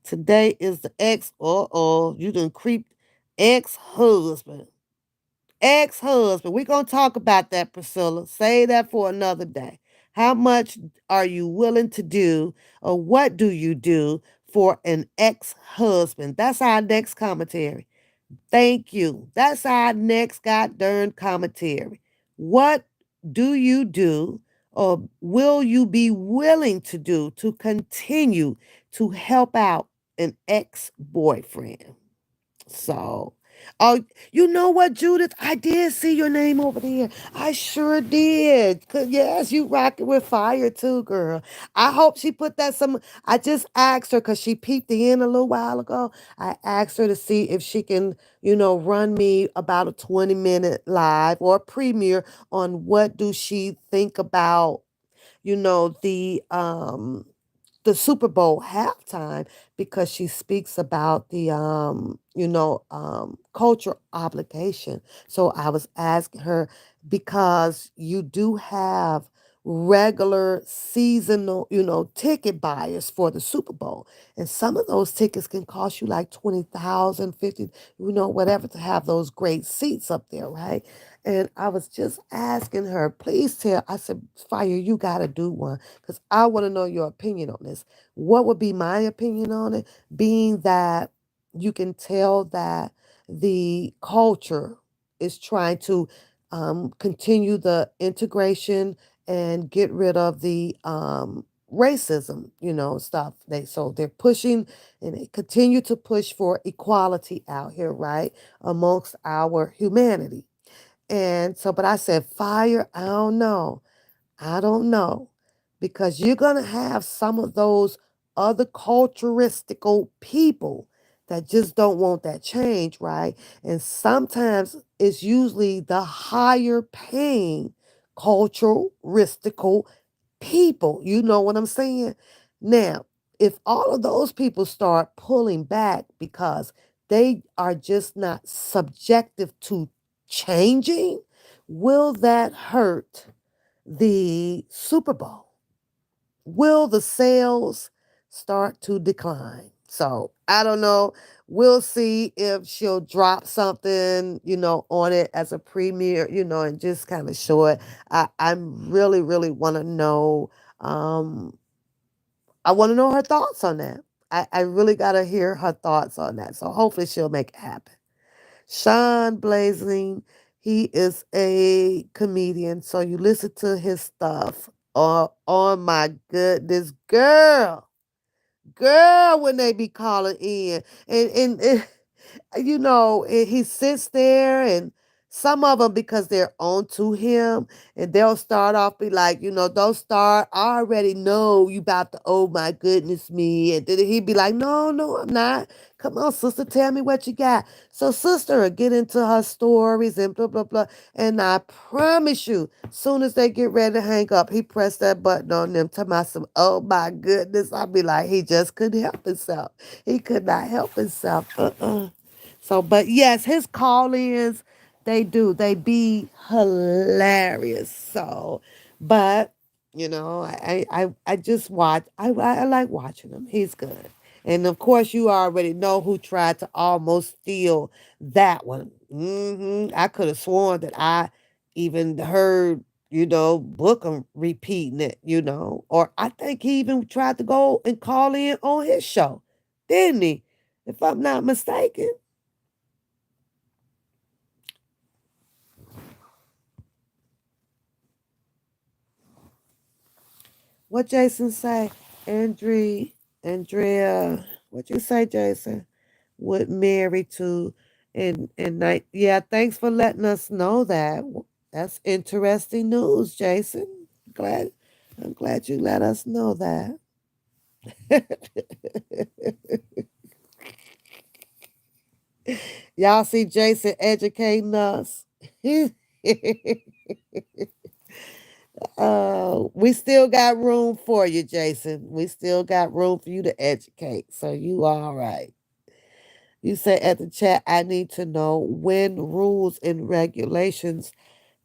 Today is the you done creeped ex-husband. Ex-husband. We're going to talk about that, Priscilla. Say that for another day. How much are you willing to do, or what do you do for an ex-husband? That's our next commentary. Thank you. That's our next goddamn commentary. What do you do, or will you be willing to do, to continue to help out an ex-boyfriend? So, oh, you know what, Judith? I did see your name over there. I sure did. Yes, you rocking with fire too, girl. I hope she put that some. I just asked her because she peeped in a little while ago. I asked her to see if she can, run me about a 20-minute live or premiere on what do she think about, you know, the um the Super Bowl halftime, because she speaks about the culture obligation. So I was asking her, because you do have regular seasonal, ticket buyers for the Super Bowl. And some of those tickets can cost you like 20,000, 50, whatever, to have those great seats up there, right? And I was just asking her, please tell, I said, Fire, you got to do one, because I want to know your opinion on this. What would be my opinion on it? Being that you can tell that the culture is trying to continue the integration and get rid of the racism, stuff. They're pushing, and they continue to push for equality out here, right, amongst our humanity. And so, but I said, Fire, I don't know. I don't know. Because you're going to have some of those other culturistical people that just don't want that change, right? And sometimes it's usually the higher paying culturistical people. You know what I'm saying? Now, if all of those people start pulling back because they are just not subjective to changing, will that hurt the Super Bowl? Will the sales start to decline? So I don't know. We'll see if she'll drop something, on it as a premiere, and just kind of show it. I really, really want to know. Um, I want to know her thoughts on that. I really got to hear her thoughts on that. So hopefully she'll make it happen. Sean Blazing, he is a comedian, so you listen to his stuff. Oh my goodness, girl, when they be calling in, and he sits there, and Some of them because they're on to him, and they'll start off be like, don't start. I already know you about to. Oh my goodness me, and then he'd be like, no, no, I'm not. Come on, sister, tell me what you got. So sister will get into her stories and blah blah blah. And I promise you, soon as they get ready to hang up, he pressed that button on them. Talking about some, oh my goodness. I'll be like, he just couldn't help himself. He could not help himself. So, but yes, his call-ins, they do. They be hilarious. So, but I just watch. I like watching him. He's good. And of course, you already know who tried to almost steal that one. I could have sworn that I even heard, Bookham repeating it, or I think he even tried to go and call in on his show, didn't he? If I'm not mistaken. What Jason say? Andrea, what you say, Jason? Would marry to and night. Yeah, thanks for letting us know that. That's interesting news, Jason. Glad I'm glad you let us know that. Y'all see Jason educating us. We still got room for you, Jason. We still got room for you to educate. So you all right. You say at the chat, I need to know when rules and regulations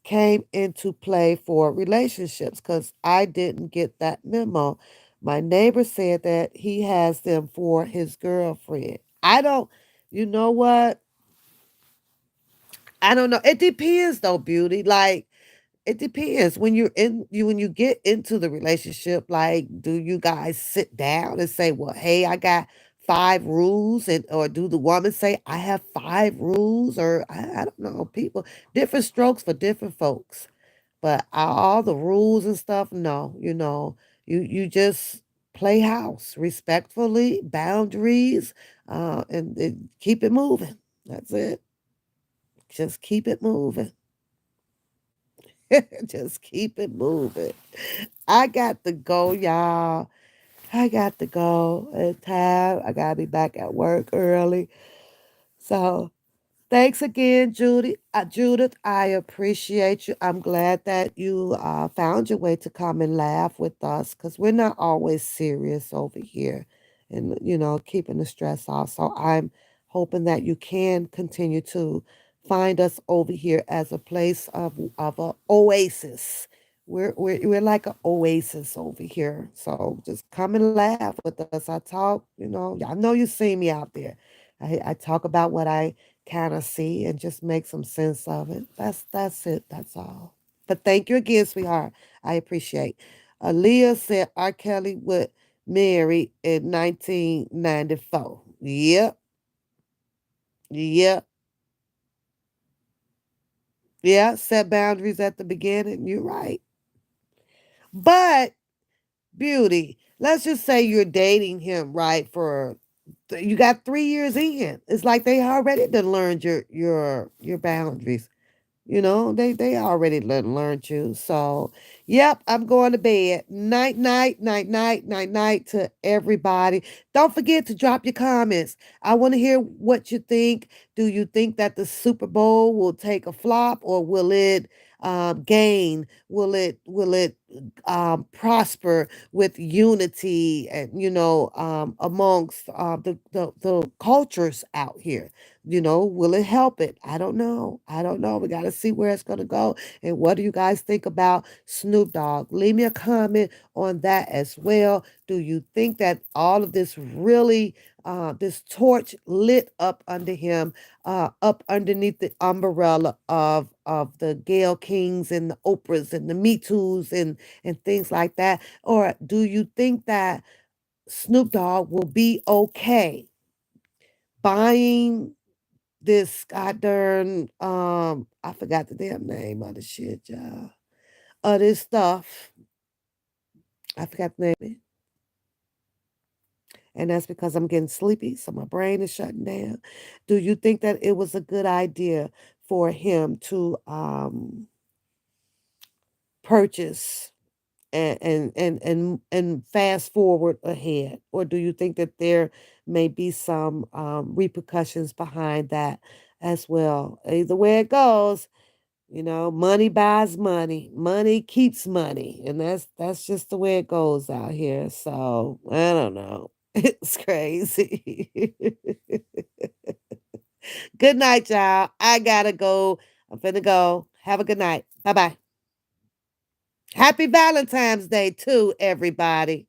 came into play for relationships because I didn't get that memo. My neighbor said that he has them for his girlfriend. I don't, you know what? I don't know. It depends though, beauty. Like, it depends when you get into the relationship. Like, do you guys sit down and say, "Well, hey, I got 5 rules," and or do the woman say, "I have 5 rules," or I don't know. People, different strokes for different folks. But all the rules and stuff, no, you just play house respectfully, boundaries, and keep it moving. That's it. Just keep it moving. Just keep it moving. I got to go, y'all. I got to go. It's time. I gotta be back at work early. So thanks again, Judy. Judith, I appreciate you. I'm glad that you found your way to come and laugh with us because we're not always serious over here and, keeping the stress off. So I'm hoping that you can continue to find us over here as a place of a oasis. We're like an oasis over here. So just come and laugh with us. I talk, I know you see me out there. I talk about what I kind of see and just make some sense of it. That's it. That's all. But thank you again, sweetheart. I appreciate. Leah said R. Kelly would marry in 1994. Yep. Yep. Yeah. Set boundaries at the beginning. You're right. But beauty, let's just say you're dating him, right? For you got 3 years in. It's like they already done learned your boundaries. They already learned you. So, yep, I'm going to bed. Night, night, night, night, night, night to everybody. Don't forget to drop your comments. I want to hear what you think. Do you think that the Super Bowl will take a flop, or will it gain? Will it prosper with unity and amongst the cultures out here? Will it help it? I don't know. I don't know. We got to see where it's going to go. And what do you guys think about Snoop Dogg? Leave me a comment on that as well. Do you think that all of this really, this torch lit up under him, up underneath the umbrella of the Gayle Kings and the Oprahs and the Me Too's and things like that? Or do you think that Snoop Dogg will be okay buying this goddamn I forgot the damn name of the shit, y'all. This stuff. I forgot the name. And that's because I'm getting sleepy, so my brain is shutting down. Do you think that it was a good idea for him to purchase and fast forward ahead, or do you think that there may be some repercussions behind that as well? Either way it goes, money buys money, money keeps money, and that's just the way it goes out here. So I don't know. It's crazy. Good night, y'all. I gotta go. I'm finna go. Have a good night. Bye bye. Happy Valentine's Day, too, everybody.